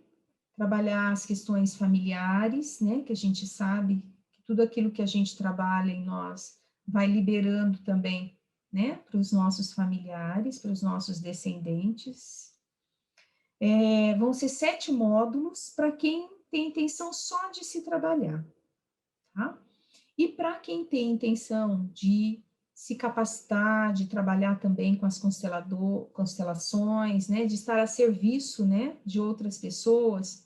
A: trabalhar as questões familiares, né? Que a gente sabe tudo aquilo que a gente trabalha em nós vai liberando também, né, para os nossos familiares, para os nossos descendentes. Vão ser 7 módulos para quem tem intenção só de se trabalhar, tá? E para quem tem intenção de se capacitar, de trabalhar também com as constelações, né, de estar a serviço, né, de outras pessoas,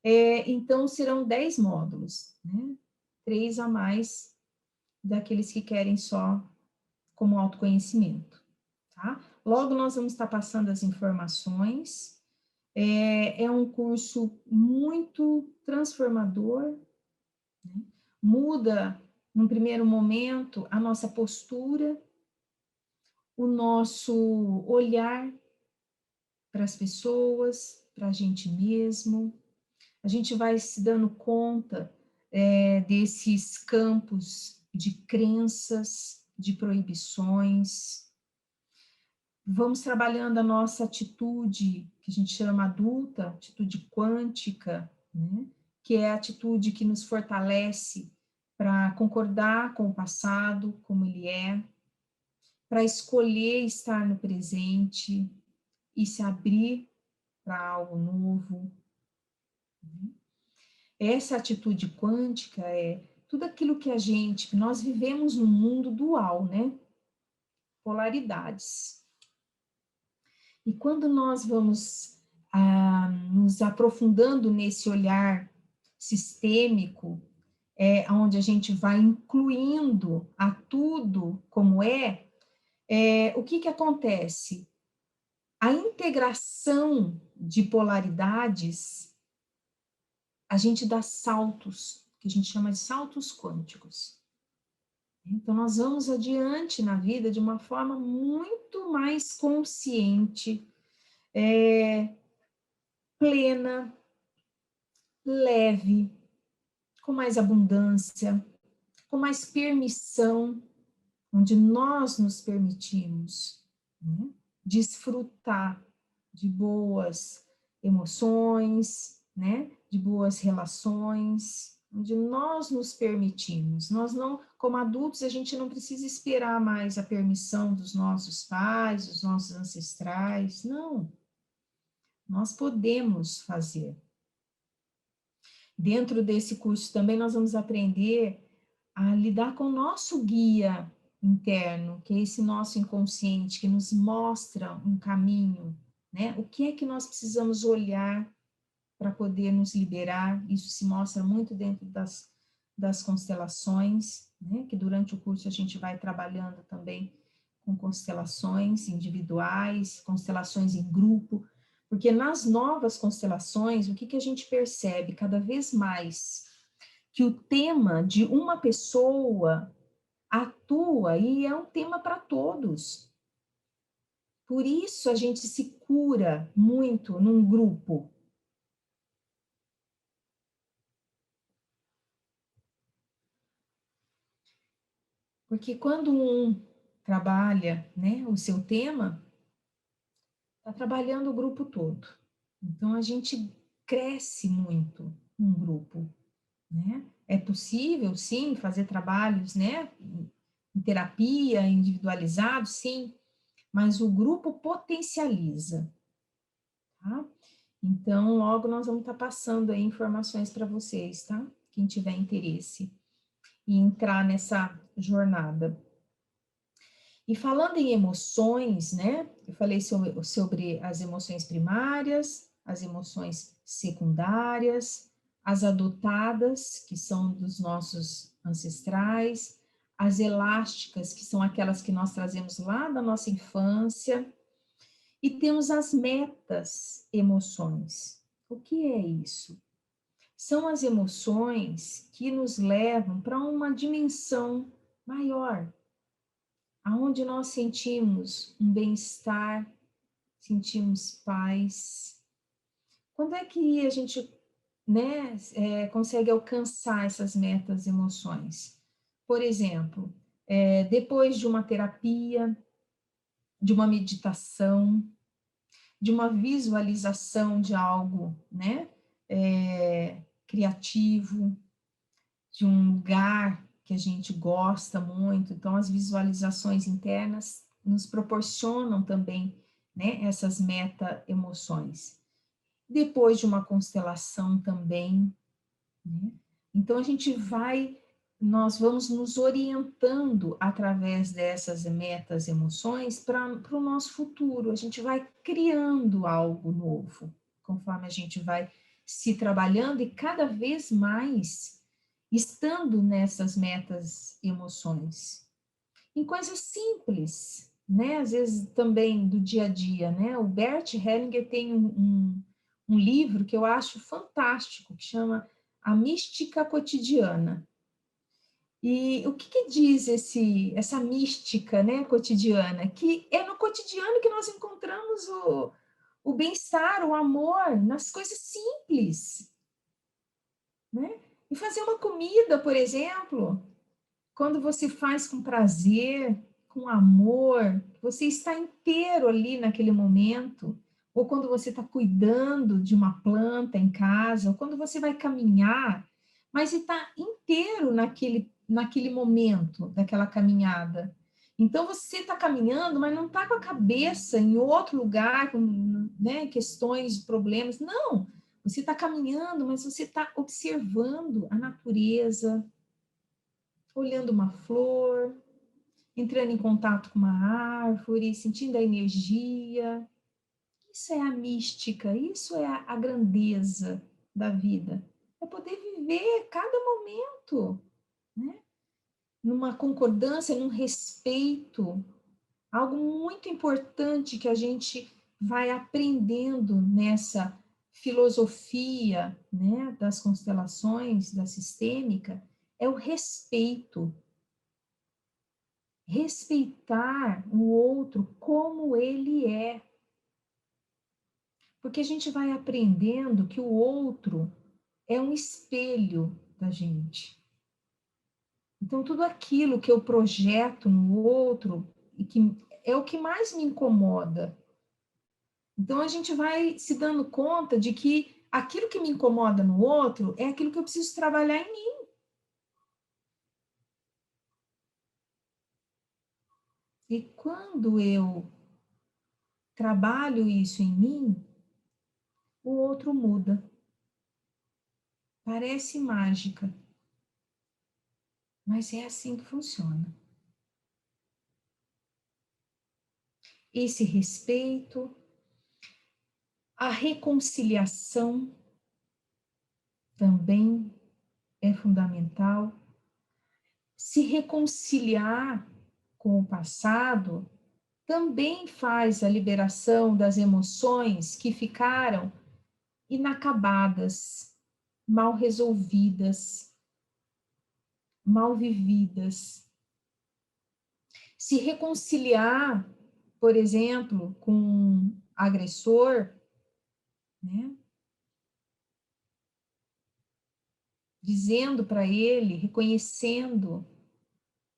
A: então serão 10 módulos, né? 3 a mais daqueles que querem só como autoconhecimento, tá? Logo nós vamos estar passando as informações. É um curso muito transformador, né? Muda, num primeiro momento, a nossa postura, o nosso olhar para as pessoas, para a gente mesmo. A gente vai se dando conta desses campos de crenças, de proibições. Vamos trabalhando a nossa atitude, que a gente chama adulta, atitude quântica, né? Que é a atitude que nos fortalece para concordar com o passado, como ele é, para escolher estar no presente e se abrir para algo novo. Essa atitude quântica é tudo aquilo que nós vivemos num mundo dual, né? Polaridades. E quando nós vamos nos aprofundando nesse olhar sistêmico, onde a gente vai incluindo a tudo como o que acontece? A integração de polaridades, a gente dá saltos, que a gente chama de saltos quânticos. Então, nós vamos adiante na vida de uma forma muito mais consciente, plena, leve, com mais abundância, com mais permissão, onde nós nos permitimos, né, desfrutar de boas emoções, né, de boas relações, onde nós nos permitimos. Nós não, como adultos, a gente não precisa esperar mais a permissão dos nossos pais, dos nossos ancestrais, não. Nós podemos fazer. Dentro desse curso também nós vamos aprender a lidar com o nosso guia interno, que é esse nosso inconsciente, que nos mostra um caminho, né? O que é que nós precisamos olhar para poder nos liberar? Isso se mostra muito dentro das constelações, né? Que durante o curso a gente vai trabalhando também com constelações individuais, constelações em grupo, porque nas novas constelações, o que a gente percebe cada vez mais? Que o tema de uma pessoa atua e é um tema para todos. Por isso a gente se cura muito num grupo. Porque quando um trabalha, né, o seu tema, está trabalhando o grupo todo. Então a gente cresce muito num grupo, né? É possível, sim, fazer trabalhos, né, em terapia, individualizado, sim, mas o grupo potencializa, tá? Então, logo nós vamos estar passando aí informações para vocês, tá? Quem tiver interesse em entrar nessa jornada. E falando em emoções, né? Eu falei sobre as emoções primárias, as emoções secundárias, as adotadas, que são dos nossos ancestrais, as elásticas, que são aquelas que nós trazemos lá da nossa infância, e temos as metas emoções. O que é isso? São as emoções que nos levam para uma dimensão maior, aonde nós sentimos um bem-estar, sentimos paz. Quando é que a gente, né, consegue alcançar essas metas emoções? Por exemplo, depois de uma terapia, de uma meditação, de uma visualização de algo, né, criativo, de um lugar que a gente gosta muito. Então, as visualizações internas nos proporcionam também, né, essas meta-emoções. Depois de uma constelação também, né? Então, nós vamos nos orientando através dessas metas-emoções para o nosso futuro. A gente vai criando algo novo, conforme a gente vai se trabalhando e cada vez mais estando nessas metas emoções. Em coisas simples, né? Às vezes também do dia a dia, né? O Bert Hellinger tem um livro que eu acho fantástico, que chama A Mística Cotidiana. E o que diz essa mística, né, cotidiana? Que é no cotidiano que nós encontramos o bem-estar, o amor, nas coisas simples, né? E fazer uma comida, por exemplo, quando você faz com prazer, com amor, você está inteiro ali naquele momento, ou quando você está cuidando de uma planta em casa, ou quando você vai caminhar, mas está inteiro naquele momento daquela caminhada. Então você está caminhando, mas não está com a cabeça em outro lugar, com, né, questões, problemas. Não, você está caminhando, mas você está observando a natureza, olhando uma flor, entrando em contato com uma árvore, sentindo a energia. Isso é a mística, isso é a grandeza da vida. É poder viver cada momento, né? Numa concordância, num respeito. Algo muito importante que a gente vai aprendendo nessa filosofia, né, das constelações, da sistêmica, é o respeito. Respeitar o outro como ele é. Porque a gente vai aprendendo que o outro é um espelho da gente. Então, tudo aquilo que eu projeto no outro, e que é o que mais me incomoda. Então, a gente vai se dando conta de que aquilo que me incomoda no outro é aquilo que eu preciso trabalhar em mim. E quando eu trabalho isso em mim, o outro muda. Parece mágica, mas é assim que funciona. Esse respeito, a reconciliação também é fundamental. Se reconciliar com o passado também faz a liberação das emoções que ficaram inacabadas, mal resolvidas, mal vividas. Se reconciliar, por exemplo, com um agressor, né? Dizendo para ele, reconhecendo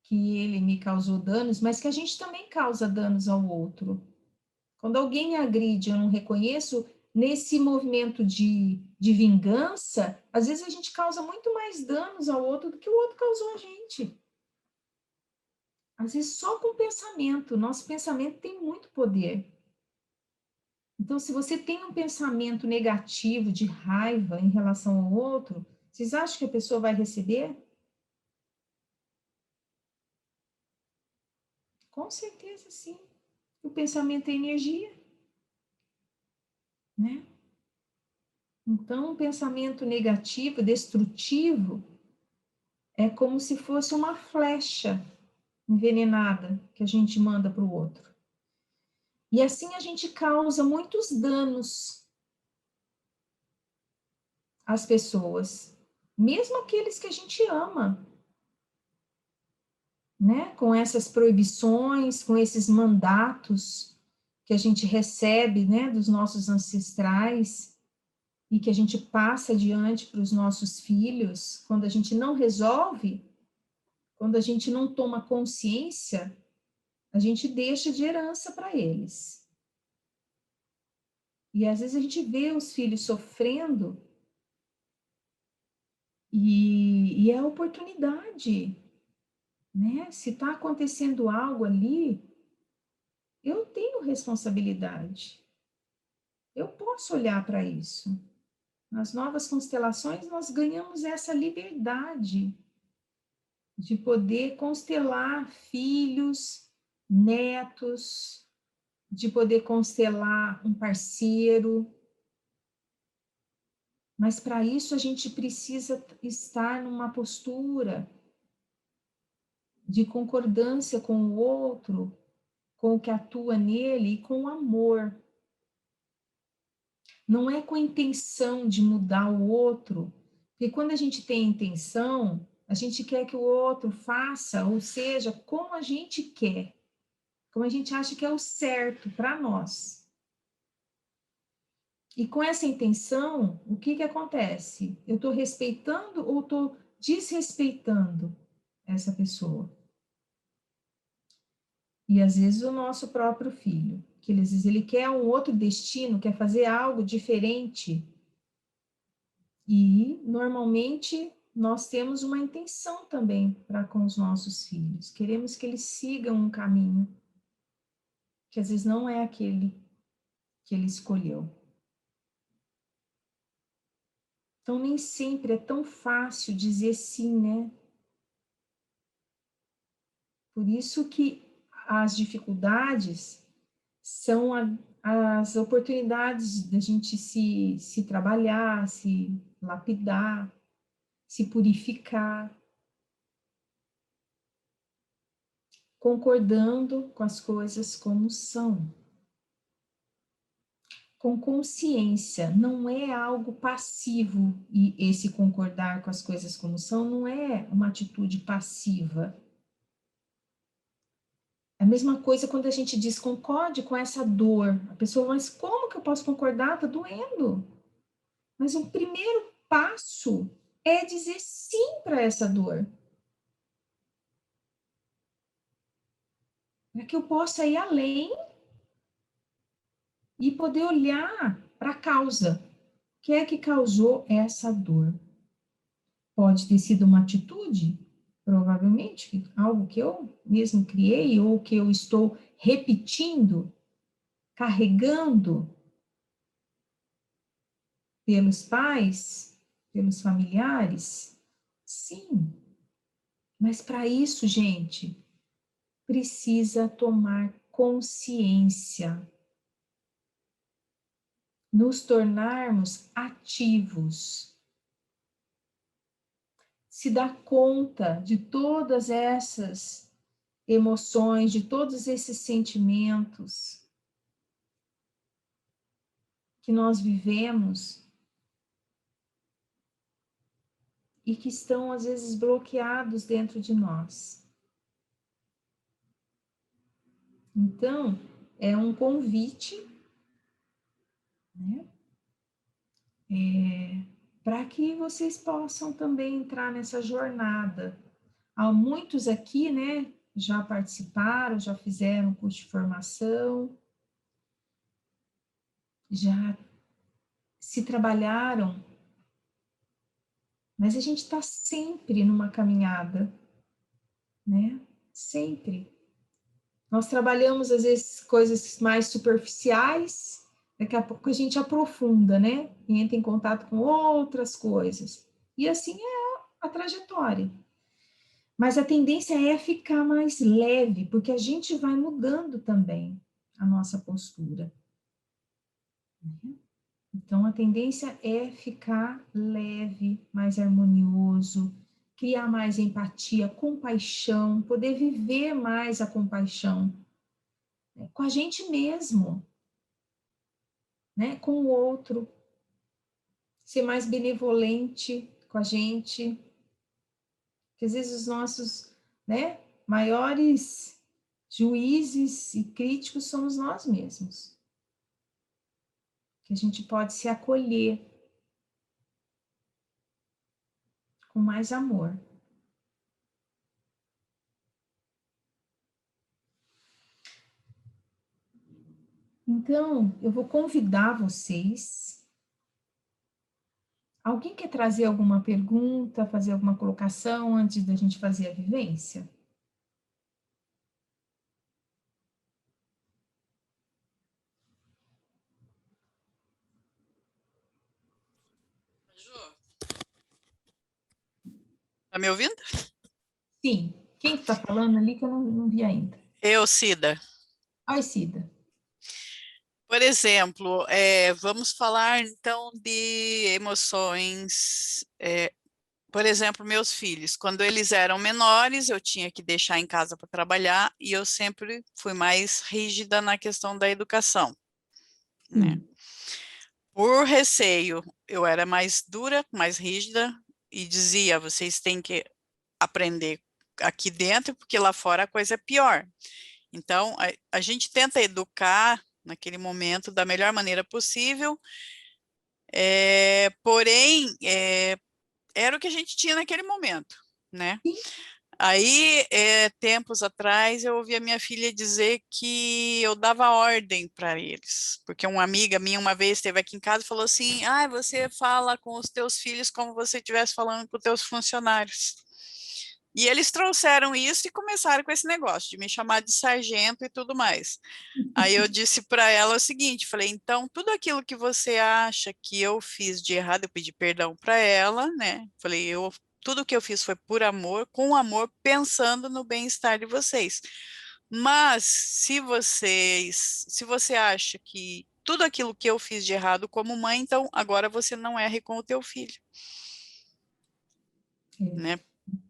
A: que ele me causou danos, mas que a gente também causa danos ao outro. Quando alguém me agride, eu não reconheço, nesse movimento de vingança, às vezes a gente causa muito mais danos ao outro do que o outro causou a gente. Às vezes só com o pensamento, nosso pensamento tem muito poder. Então, se você tem um pensamento negativo, de raiva em relação ao outro, vocês acham que a pessoa vai receber? Com certeza, sim. O pensamento é energia, né? Então, um pensamento negativo, destrutivo, é como se fosse uma flecha envenenada que a gente manda para o outro. E assim a gente causa muitos danos às pessoas, mesmo aqueles que a gente ama, né? Com essas proibições, com esses mandatos que a gente recebe, né, dos nossos ancestrais e que a gente passa adiante para os nossos filhos, quando a gente não resolve, quando a gente não toma consciência, a gente deixa de herança para eles. E às vezes a gente vê os filhos sofrendo e é a oportunidade, né? Se está acontecendo algo ali, eu tenho responsabilidade. Eu posso olhar para isso. Nas novas constelações, nós ganhamos essa liberdade de poder constelar filhos, netos, de poder constelar um parceiro. Mas para isso a gente precisa estar numa postura de concordância com o outro, com o que atua nele e com amor. Não é com a intenção de mudar o outro, porque quando a gente tem intenção, a gente quer que o outro faça, ou seja, como a gente quer, como a gente acha que é o certo para nós. E com essa intenção, o que acontece? Eu estou respeitando ou estou desrespeitando essa pessoa? E às vezes o nosso próprio filho. que às vezes ele quer um outro destino, quer fazer algo diferente. E, normalmente, nós temos uma intenção também para com os nossos filhos. Queremos que eles sigam um caminho que às vezes não é aquele que ele escolheu. Então, nem sempre é tão fácil dizer sim, né? Por isso que as dificuldades são as oportunidades da gente se trabalhar, se lapidar, se purificar, concordando com as coisas como são. Com consciência, não é algo passivo, e esse concordar com as coisas como são não é uma atitude passiva. É a mesma coisa quando a gente diz concorde com essa dor. A pessoa, mas como que eu posso concordar? Tá doendo. Mas o primeiro passo é dizer sim para essa dor. Para que eu possa ir além e poder olhar para a causa. O que é que causou essa dor? Pode ter sido uma atitude, provavelmente, algo que eu mesmo criei ou que eu estou repetindo, carregando pelos pais, pelos familiares. Sim, mas para isso, gente, precisa tomar consciência, nos tornarmos ativos, se dar conta de todas essas emoções, de todos esses sentimentos que nós vivemos e que estão, às vezes, bloqueados dentro de nós. Então, é um convite, né? Para que vocês possam também entrar nessa jornada. Há muitos aqui, né, já participaram, já fizeram curso de formação, já se trabalharam, mas a gente está sempre numa caminhada, né? Sempre. Nós trabalhamos, às vezes, coisas mais superficiais, daqui a pouco a gente aprofunda, né? E entra em contato com outras coisas. E assim é a trajetória. Mas a tendência é ficar mais leve, porque a gente vai mudando também a nossa postura. Então, a tendência é ficar leve, mais harmonioso, criar mais empatia, compaixão, poder viver mais a compaixão, né, com a gente mesmo, né, com o outro, ser mais benevolente com a gente, porque às vezes os nossos, né, maiores juízes e críticos somos nós mesmos, que a gente pode se acolher com mais amor. Então, eu vou convidar vocês. Alguém quer trazer alguma pergunta, fazer alguma colocação antes da gente fazer a vivência?
C: Tá me ouvindo?
A: Sim. Quem está falando ali que eu não vi ainda?
C: Eu, Cida.
A: Oi, Cida.
C: Por exemplo, vamos falar então de emoções. Por exemplo, meus filhos, quando eles eram menores, eu tinha que deixar em casa para trabalhar e eu sempre fui mais rígida na questão da educação, né? Por receio, eu era mais dura, mais rígida e dizia: vocês têm que aprender aqui dentro, porque lá fora a coisa é pior. Então, a gente tenta educar naquele momento da melhor maneira possível, porém, era o que a gente tinha naquele momento, né? Aí, tempos atrás, eu ouvi a minha filha dizer que eu dava ordem para eles, porque uma amiga minha uma vez esteve aqui em casa e falou assim, você fala com os teus filhos como você estivesse falando com os teus funcionários. E eles trouxeram isso e começaram com esse negócio de me chamar de sargento e tudo mais. Aí eu disse para ela o seguinte, falei, então, tudo aquilo que você acha que eu fiz de errado, eu pedi perdão para ela, né? Falei, tudo que eu fiz foi por amor, com amor, pensando no bem-estar de vocês. Mas se você acha que tudo aquilo que eu fiz de errado como mãe, então agora você não erre com o teu filho,
A: É.
C: né?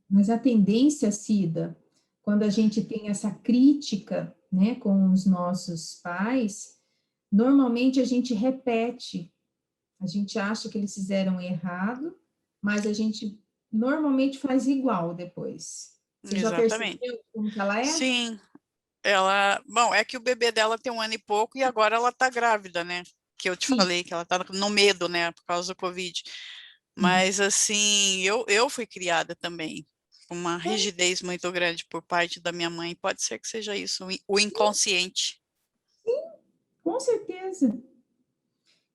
A: Mas a tendência, Cida, quando a gente tem essa crítica, né, com os nossos pais, normalmente a gente repete, a gente acha que eles fizeram errado, mas a gente normalmente faz igual depois. Você já
C: Exatamente.
A: percebeu como que ela é?
C: Sim, bom, é que o bebê dela tem 1 ano e pouco e agora ela tá grávida, né? Que eu te
A: Sim.
C: falei que ela tá no medo, né, por causa do Covid. Mas, assim, eu fui criada também com uma rigidez muito grande por parte da minha mãe. Pode ser que seja isso, o inconsciente.
A: Com certeza,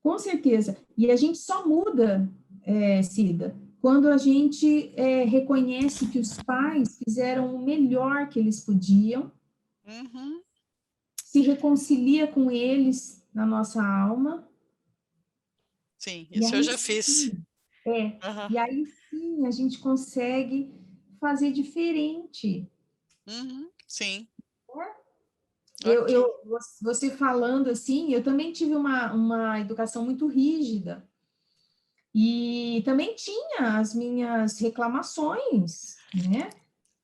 A: com certeza. E a gente só muda, Cida, quando a gente reconhece que os pais fizeram o melhor que eles podiam,
C: Uhum,
A: se reconcilia com eles na nossa alma,
C: sim,
A: e
C: isso eu
A: aí
C: já fiz.
A: sim, é,
C: Aham,
A: e aí sim a gente consegue fazer diferente.
C: sim,
A: Eu,
C: ok.
A: eu, você falando assim, eu também tive uma educação muito rígida, e também tinha as minhas reclamações, né?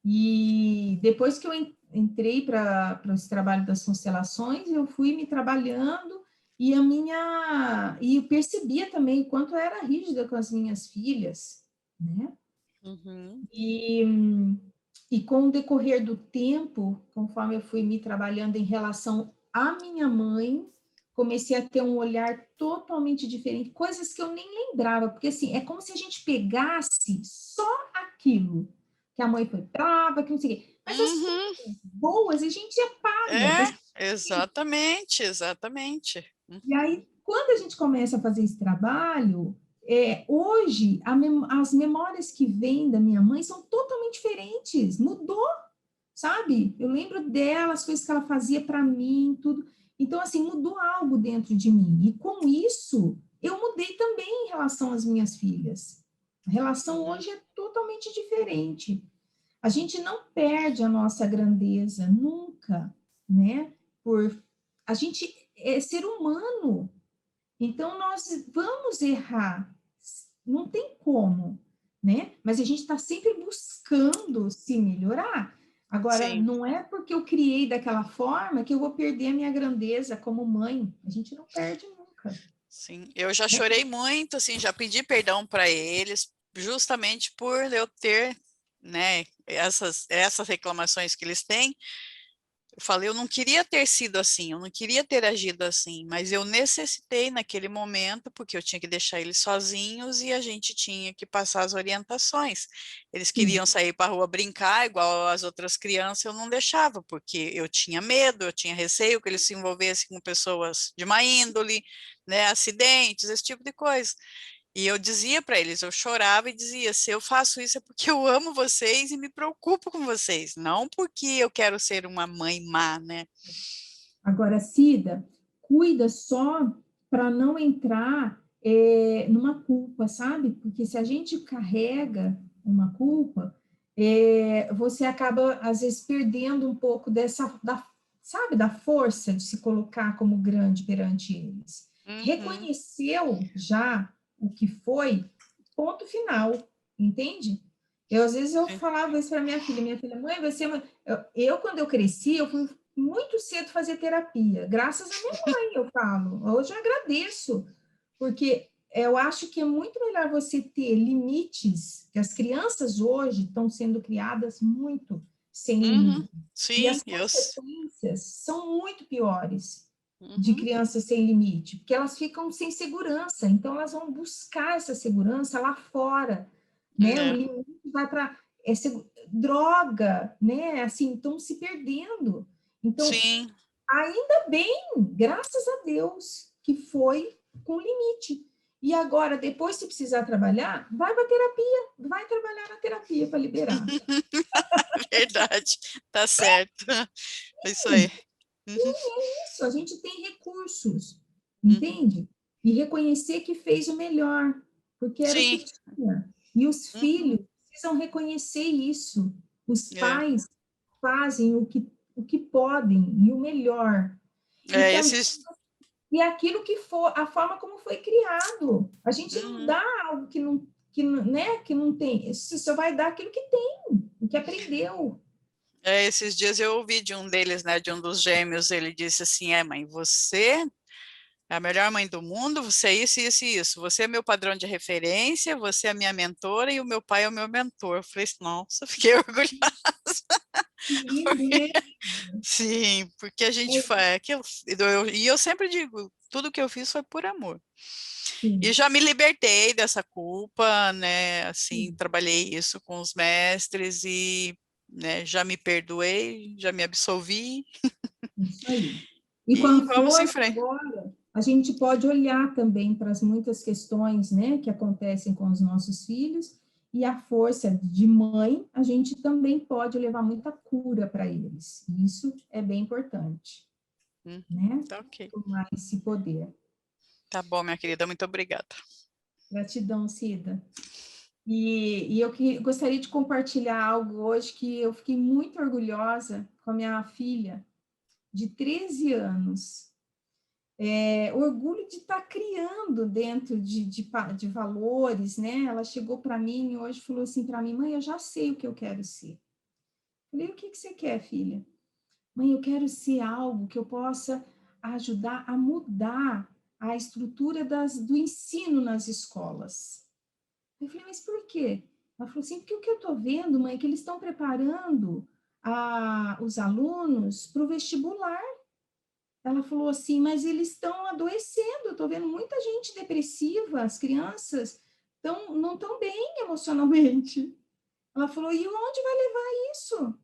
A: E depois que eu entrei para esse trabalho das constelações, eu fui me trabalhando e eu percebia também o quanto eu era rígida com as minhas filhas, né?
C: Uhum,
A: E, e com o decorrer do tempo, conforme eu fui me trabalhando em relação à minha mãe, comecei a ter um olhar totalmente diferente, coisas que eu nem lembrava, porque assim, é como se a gente pegasse só aquilo, que a mãe foi brava, que não sei o quê, mas as
C: uhum,
A: coisas boas a gente apaga.
C: exatamente, exatamente.
A: E aí, quando a gente começa a fazer esse trabalho, hoje as memórias que vêm da minha mãe são totalmente diferentes, mudou, sabe? Eu lembro dela, as coisas que ela fazia para mim, tudo. Então, assim, mudou algo dentro de mim. E com isso, eu mudei também em relação às minhas filhas. A relação
C: Uhum,
A: hoje é totalmente diferente. A gente não perde a nossa grandeza nunca, né? Por a gente é ser humano, então nós vamos errar, não tem como, né? Mas a gente está sempre buscando se melhorar. Agora,
C: sim.
A: não é porque eu criei daquela forma que eu vou perder a minha grandeza como mãe. A gente não perde nunca.
C: Sim, eu já chorei muito, assim, já pedi perdão para eles, justamente por eu ter, né, essas reclamações que eles têm. Eu falei, eu não queria ter sido assim, eu não queria ter agido assim, mas eu necessitei naquele momento, porque eu tinha que deixar eles sozinhos e a gente tinha que passar as orientações. Eles
A: Sim,
C: queriam sair para a rua brincar, igual as outras crianças, eu não deixava, porque eu tinha medo, eu tinha receio que eles se envolvessem com pessoas de má índole, né, acidentes, esse tipo de coisa. E eu dizia para eles, eu chorava e dizia, se eu faço isso é porque eu amo vocês e me preocupo com vocês, não porque eu quero ser uma mãe má, né?
A: agora, Cida, cuida só para não entrar numa culpa, sabe? Porque se a gente carrega uma culpa, você acaba, às vezes, perdendo um pouco sabe, da força de se colocar como grande perante eles.
C: Uhum,
A: Reconheceu já o que foi, ponto final, entende? Às vezes, eu
C: sim.
A: falava isso para minha filha, mãe, você... quando eu cresci, eu fui muito cedo fazer terapia, graças à minha mãe, eu falo. Hoje eu agradeço, porque eu acho que é muito melhor você ter limites, que as crianças hoje estão sendo criadas muito sem
C: Uhum,
A: limite. E
C: sim,
A: as consequências são muito piores de
C: uhum,
A: crianças sem limite, porque elas ficam sem segurança, então elas vão buscar essa segurança lá fora, né? O
C: é,
A: limite vai para droga, né? Assim, estão se perdendo. Então,
C: Sim.
A: ainda bem, graças a Deus, que foi com limite. E agora, depois, se precisar trabalhar, vai para terapia, vai trabalhar na terapia para liberar.
C: Verdade, tá certo. É isso aí. Uhum,
A: Isso, a gente tem recursos,
C: uhum.
A: entende? E reconhecer que fez o melhor, porque era o que
C: Sim.
A: tinha. E os
C: Uhum.
A: filhos precisam reconhecer isso. Os
C: É.
A: pais fazem o que podem e o melhor. E
C: É,
A: também
C: esses.
A: e aquilo que for, a forma como foi criado. A gente não
C: Uhum.
A: dá algo né, que não tem, você só vai dar aquilo que tem, o que aprendeu.
C: É, esses dias eu ouvi de um deles, né, de um dos gêmeos, ele disse assim, mãe, você é a melhor mãe do mundo, você é isso, isso e isso, você é meu padrão de referência, você é a minha mentora e o meu pai é o meu mentor. Eu falei assim, nossa, fiquei orgulhosa.
A: Que lindo, né?
C: Sim, porque a gente
A: É,
C: faz aquilo, e eu sempre digo, tudo que eu fiz foi por amor. E
A: sim,
C: já me libertei dessa culpa, né? Assim,
A: sim,
C: trabalhei isso com os mestres e, né, já me perdoei, já me absolvi
A: isso aí. E
C: e
A: quando
C: vamos em
A: for
C: frente.
A: agora, a gente pode olhar também para as muitas questões, né, que acontecem com os nossos filhos, e a força de mãe, a gente também pode levar muita cura para eles. Isso é bem importante, né?
C: Tá ok.
A: Tomar esse poder.
C: Tá bom, minha querida, muito obrigada.
A: Gratidão, Cida. E eu gostaria de compartilhar algo hoje que eu fiquei muito orgulhosa com a minha filha, de 13 anos. Orgulho de estar criando dentro de valores, né? Ela chegou para mim hoje e falou assim para mim, mãe, eu já sei o que eu quero ser. Falei, o que você quer, filha? Mãe, eu quero ser algo que eu possa ajudar a mudar a estrutura do ensino nas escolas. Eu falei, mas por quê? Ela falou assim, porque o que eu estou vendo, mãe, é que eles estão preparando os alunos para o vestibular. Ela falou assim, mas eles estão adoecendo, eu estou vendo muita gente depressiva, as crianças não estão bem emocionalmente. Ela falou, e onde vai levar isso?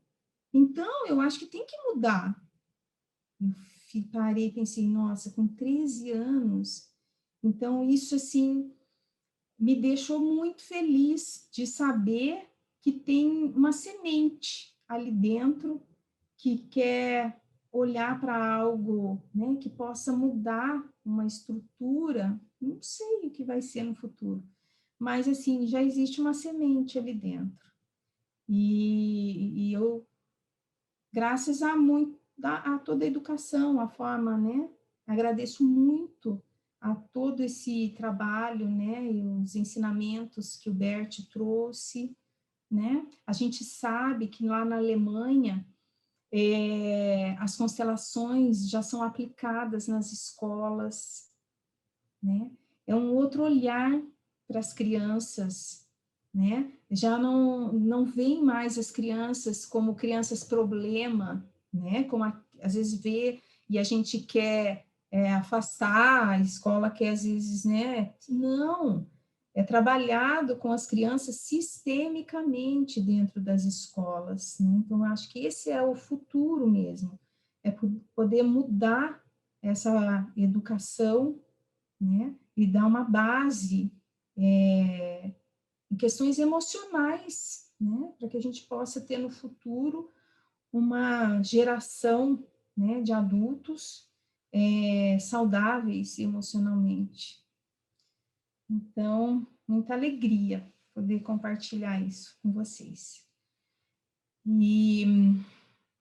A: Então, eu acho que tem que mudar. Eu parei e pensei, nossa, com 13 anos. Então, isso, assim, me deixou muito feliz de saber que tem uma semente ali dentro que quer olhar para algo, né, que possa mudar uma estrutura, não sei o que vai ser no futuro, mas assim, já existe uma semente ali dentro. E eu, graças a toda a educação, a forma, né, agradeço muito a todo esse trabalho, né, e os ensinamentos que o Bert trouxe, né? A gente sabe que lá na Alemanha as constelações já são aplicadas nas escolas, né? É um outro olhar para as crianças, né? Já não veem mais as crianças como crianças problema, né? Como às vezes vê e a gente quer afastar, a escola quer às vezes, né? Não, é trabalhado com as crianças sistemicamente dentro das escolas, né? Então, acho que esse é o futuro mesmo, é poder mudar essa educação, né? E dar uma base em questões emocionais, né? Para que a gente possa ter no futuro uma geração, né, de adultos saudáveis emocionalmente. Então, muita alegria poder compartilhar isso com vocês. E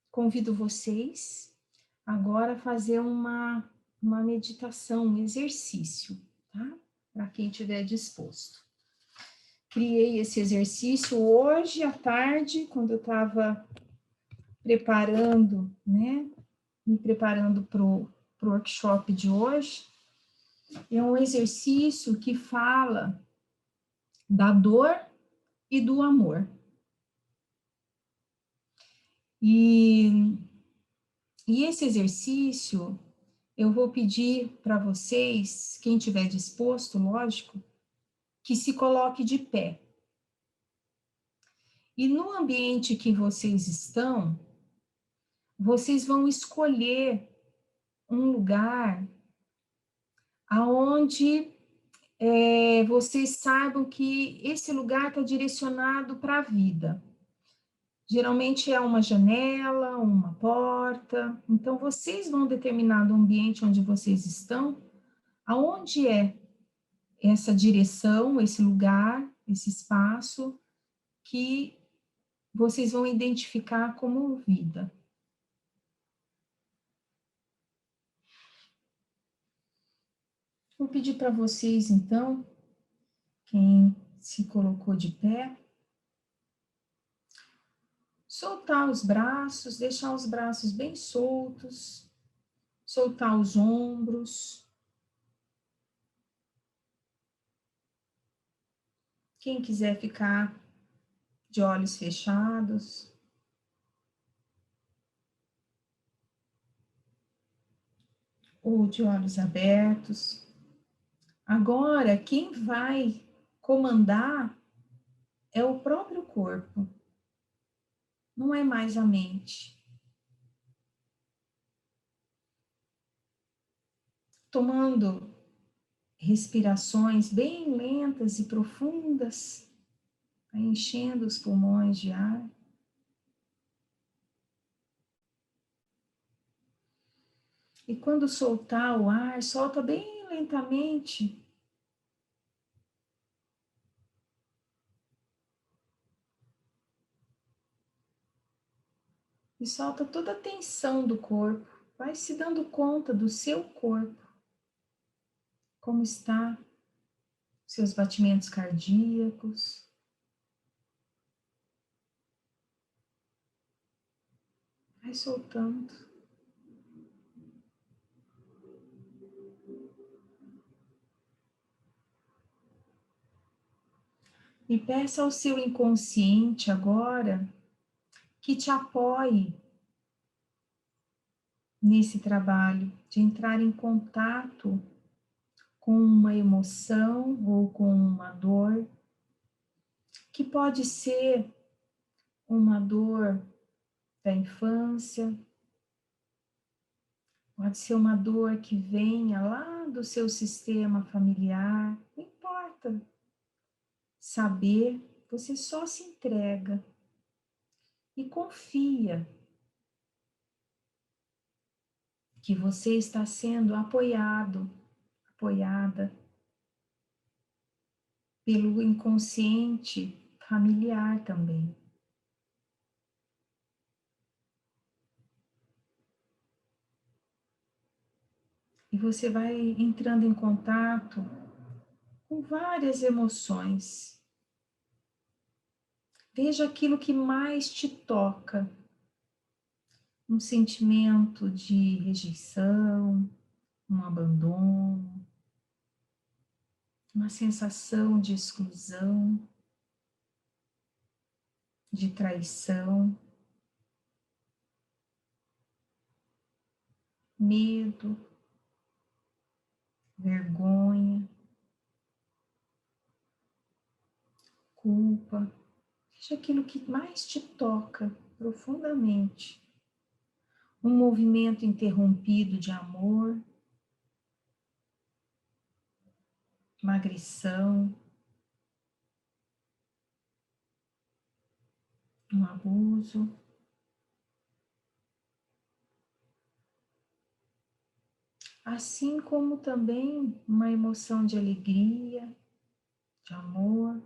A: convido vocês agora a fazer uma meditação, um exercício, tá? Para quem estiver disposto. Criei esse exercício hoje à tarde, quando eu estava preparando, né? Me preparando para o workshop de hoje. É um exercício que fala da dor e do amor. E esse exercício, eu vou pedir para vocês, quem estiver disposto, lógico, que se coloque de pé. E no ambiente que vocês estão, vocês vão escolher um lugar aonde vocês saibam que esse lugar está direcionado para a vida. Geralmente é uma janela, uma porta. Então, vocês vão determinar o ambiente onde vocês estão, aonde é essa direção, esse lugar, esse espaço que vocês vão identificar como vida. Vou pedir para vocês, então, quem se colocou de pé, soltar os braços, deixar os braços bem soltos, soltar os ombros. Quem quiser ficar de olhos fechados, ou de olhos abertos. Agora, quem vai comandar é o próprio corpo, não é mais a mente. Tomando respirações bem lentas e profundas, enchendo os pulmões de ar. E quando soltar o ar, solta bem lentamente. E solta toda a tensão do corpo. Vai se dando conta do seu corpo. Como está, seus batimentos cardíacos. Vai soltando. E peça ao seu inconsciente agora que te apoie nesse trabalho de entrar em contato com uma emoção ou com uma dor, que pode ser uma dor da infância, pode ser uma dor que venha lá do seu sistema familiar, não importa. Saber, você só se entrega e confia que você está sendo apoiado, apoiada pelo inconsciente familiar também. E você vai entrando em contato com várias emoções. Veja aquilo que mais te toca. Um sentimento de rejeição, um abandono, uma sensação de exclusão, de traição, medo, vergonha, culpa. Veja aquilo que mais te toca profundamente. Um movimento interrompido de amor, uma agressão, um abuso. Assim como também uma emoção de alegria, de amor.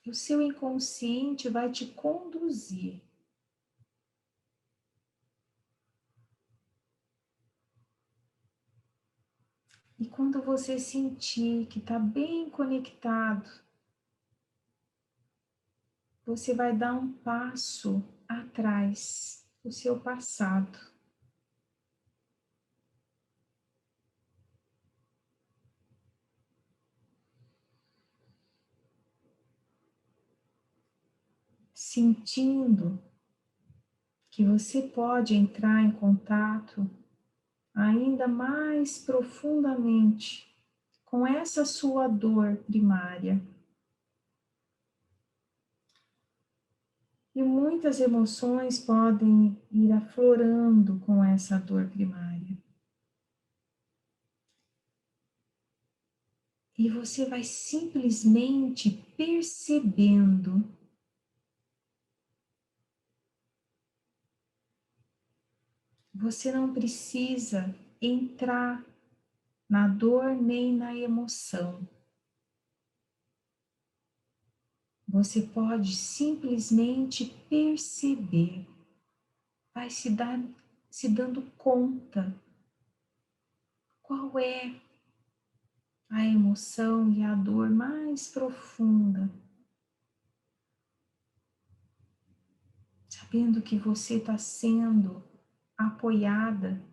A: E o seu inconsciente vai te conduzir. E quando você sentir que está bem conectado, você vai dar um passo atrás do seu passado. Sentindo que você pode entrar em contato ainda mais profundamente com essa sua dor primária. E muitas emoções podem ir aflorando com essa dor primária. E você vai simplesmente percebendo. Você não precisa entrar na dor nem na emoção. Você pode simplesmente perceber, vai se dando conta qual é a emoção e a dor mais profunda, sabendo que você está sendo apoiada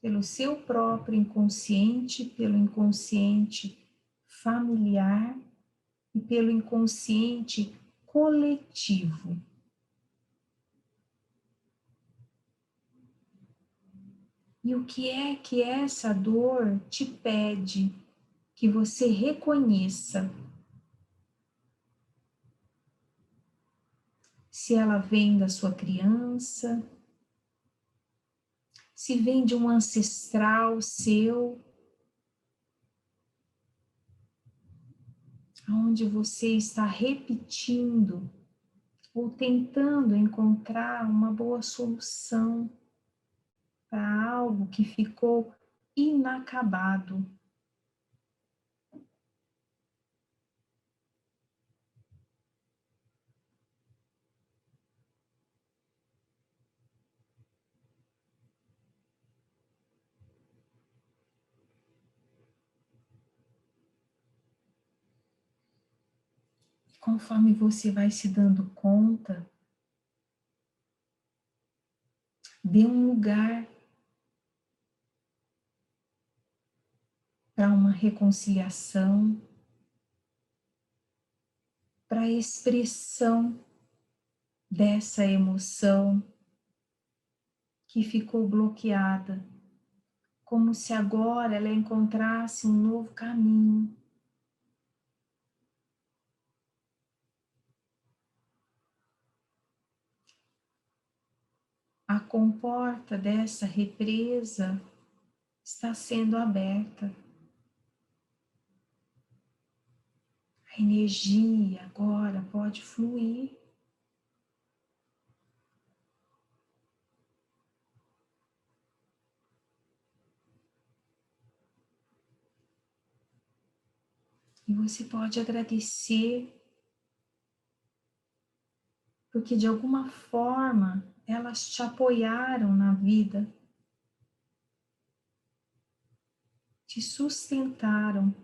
A: pelo seu próprio inconsciente, pelo inconsciente familiar e pelo inconsciente coletivo. E o que é que essa dor te pede que você reconheça? Se ela vem da sua criança, se vem de um ancestral seu, onde você está repetindo ou tentando encontrar uma boa solução para algo que ficou inacabado. Conforme você vai se dando conta, dê um lugar para uma reconciliação, para a expressão dessa emoção que ficou bloqueada, como se agora ela encontrasse um novo caminho. A comporta dessa represa está sendo aberta. A energia agora pode fluir. E você pode agradecer, porque de alguma forma elas te apoiaram na vida, te sustentaram.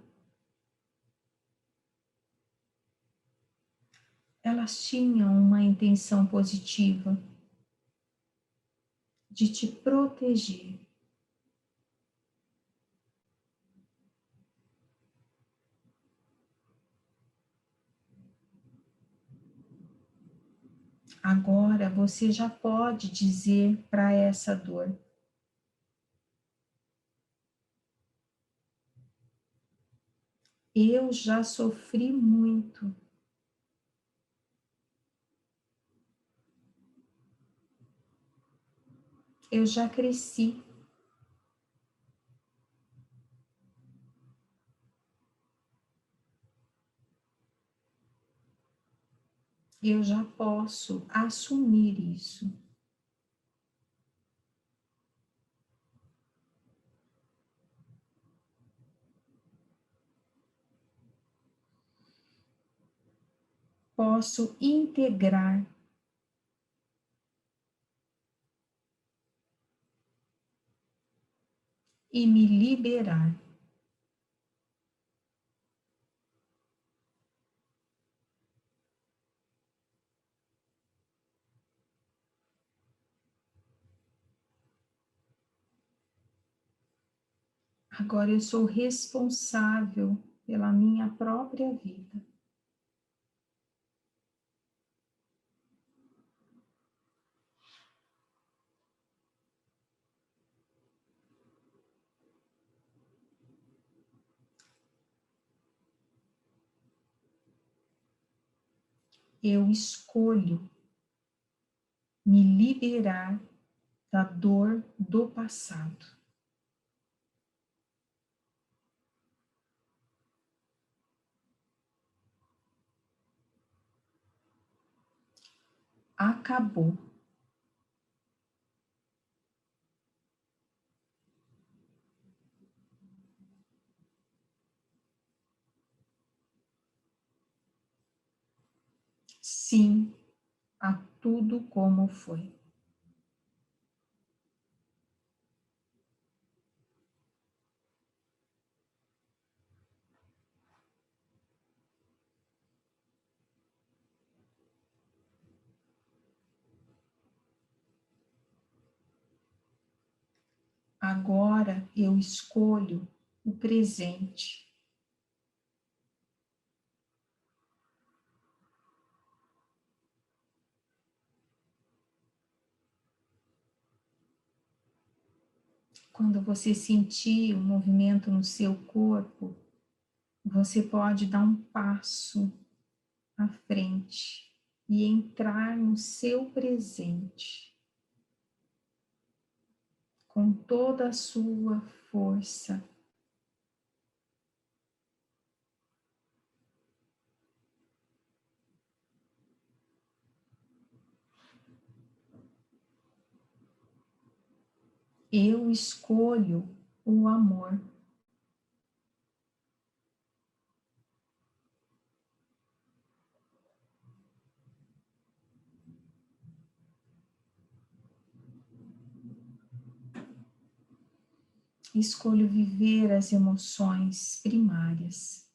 A: Elas tinham uma intenção positiva de te proteger. Agora você já pode dizer para essa dor: eu já sofri muito. Eu já cresci. Eu já posso assumir isso. Posso integrar e me liberar. Agora eu sou responsável pela minha própria vida. Eu escolho me liberar da dor do passado. Acabou. Sim, a tudo como foi. Agora eu escolho o presente. Quando você sentir o movimento no seu corpo, você pode dar um passo à frente e entrar no seu presente com toda a sua força. Eu escolho o amor. Escolho viver as emoções primárias,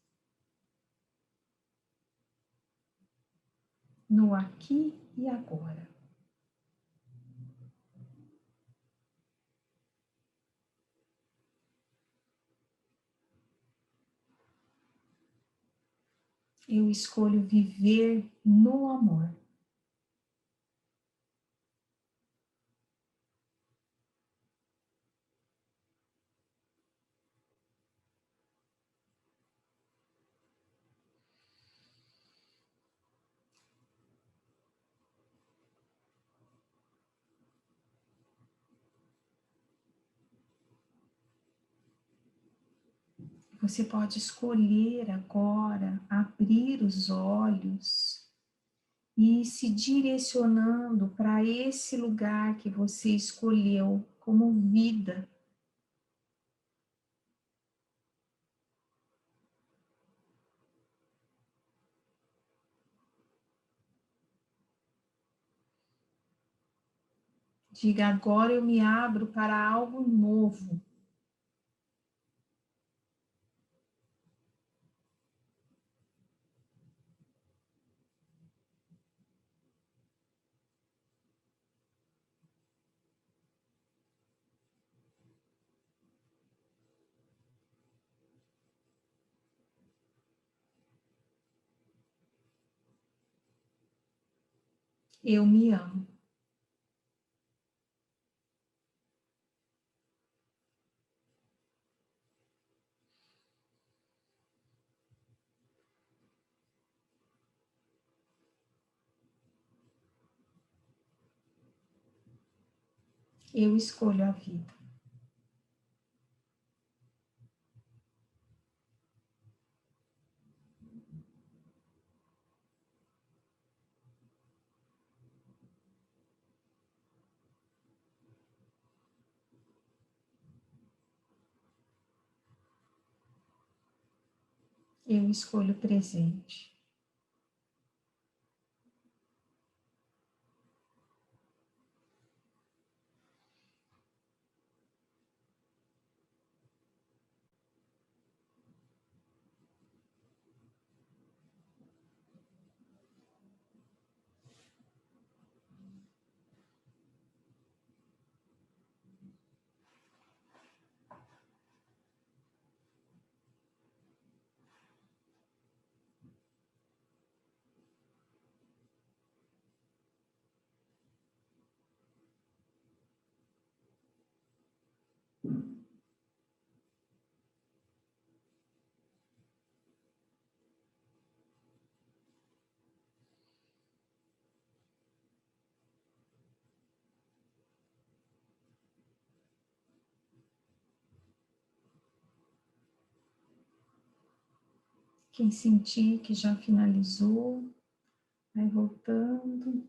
A: no aqui e agora. Eu escolho viver no amor. Você pode escolher agora abrir os olhos e ir se direcionando para esse lugar que você escolheu como vida. Diga: agora eu me abro para algo novo. Eu me amo. Eu escolho a vida. Eu escolho o presente. Quem sentir que já finalizou, vai voltando.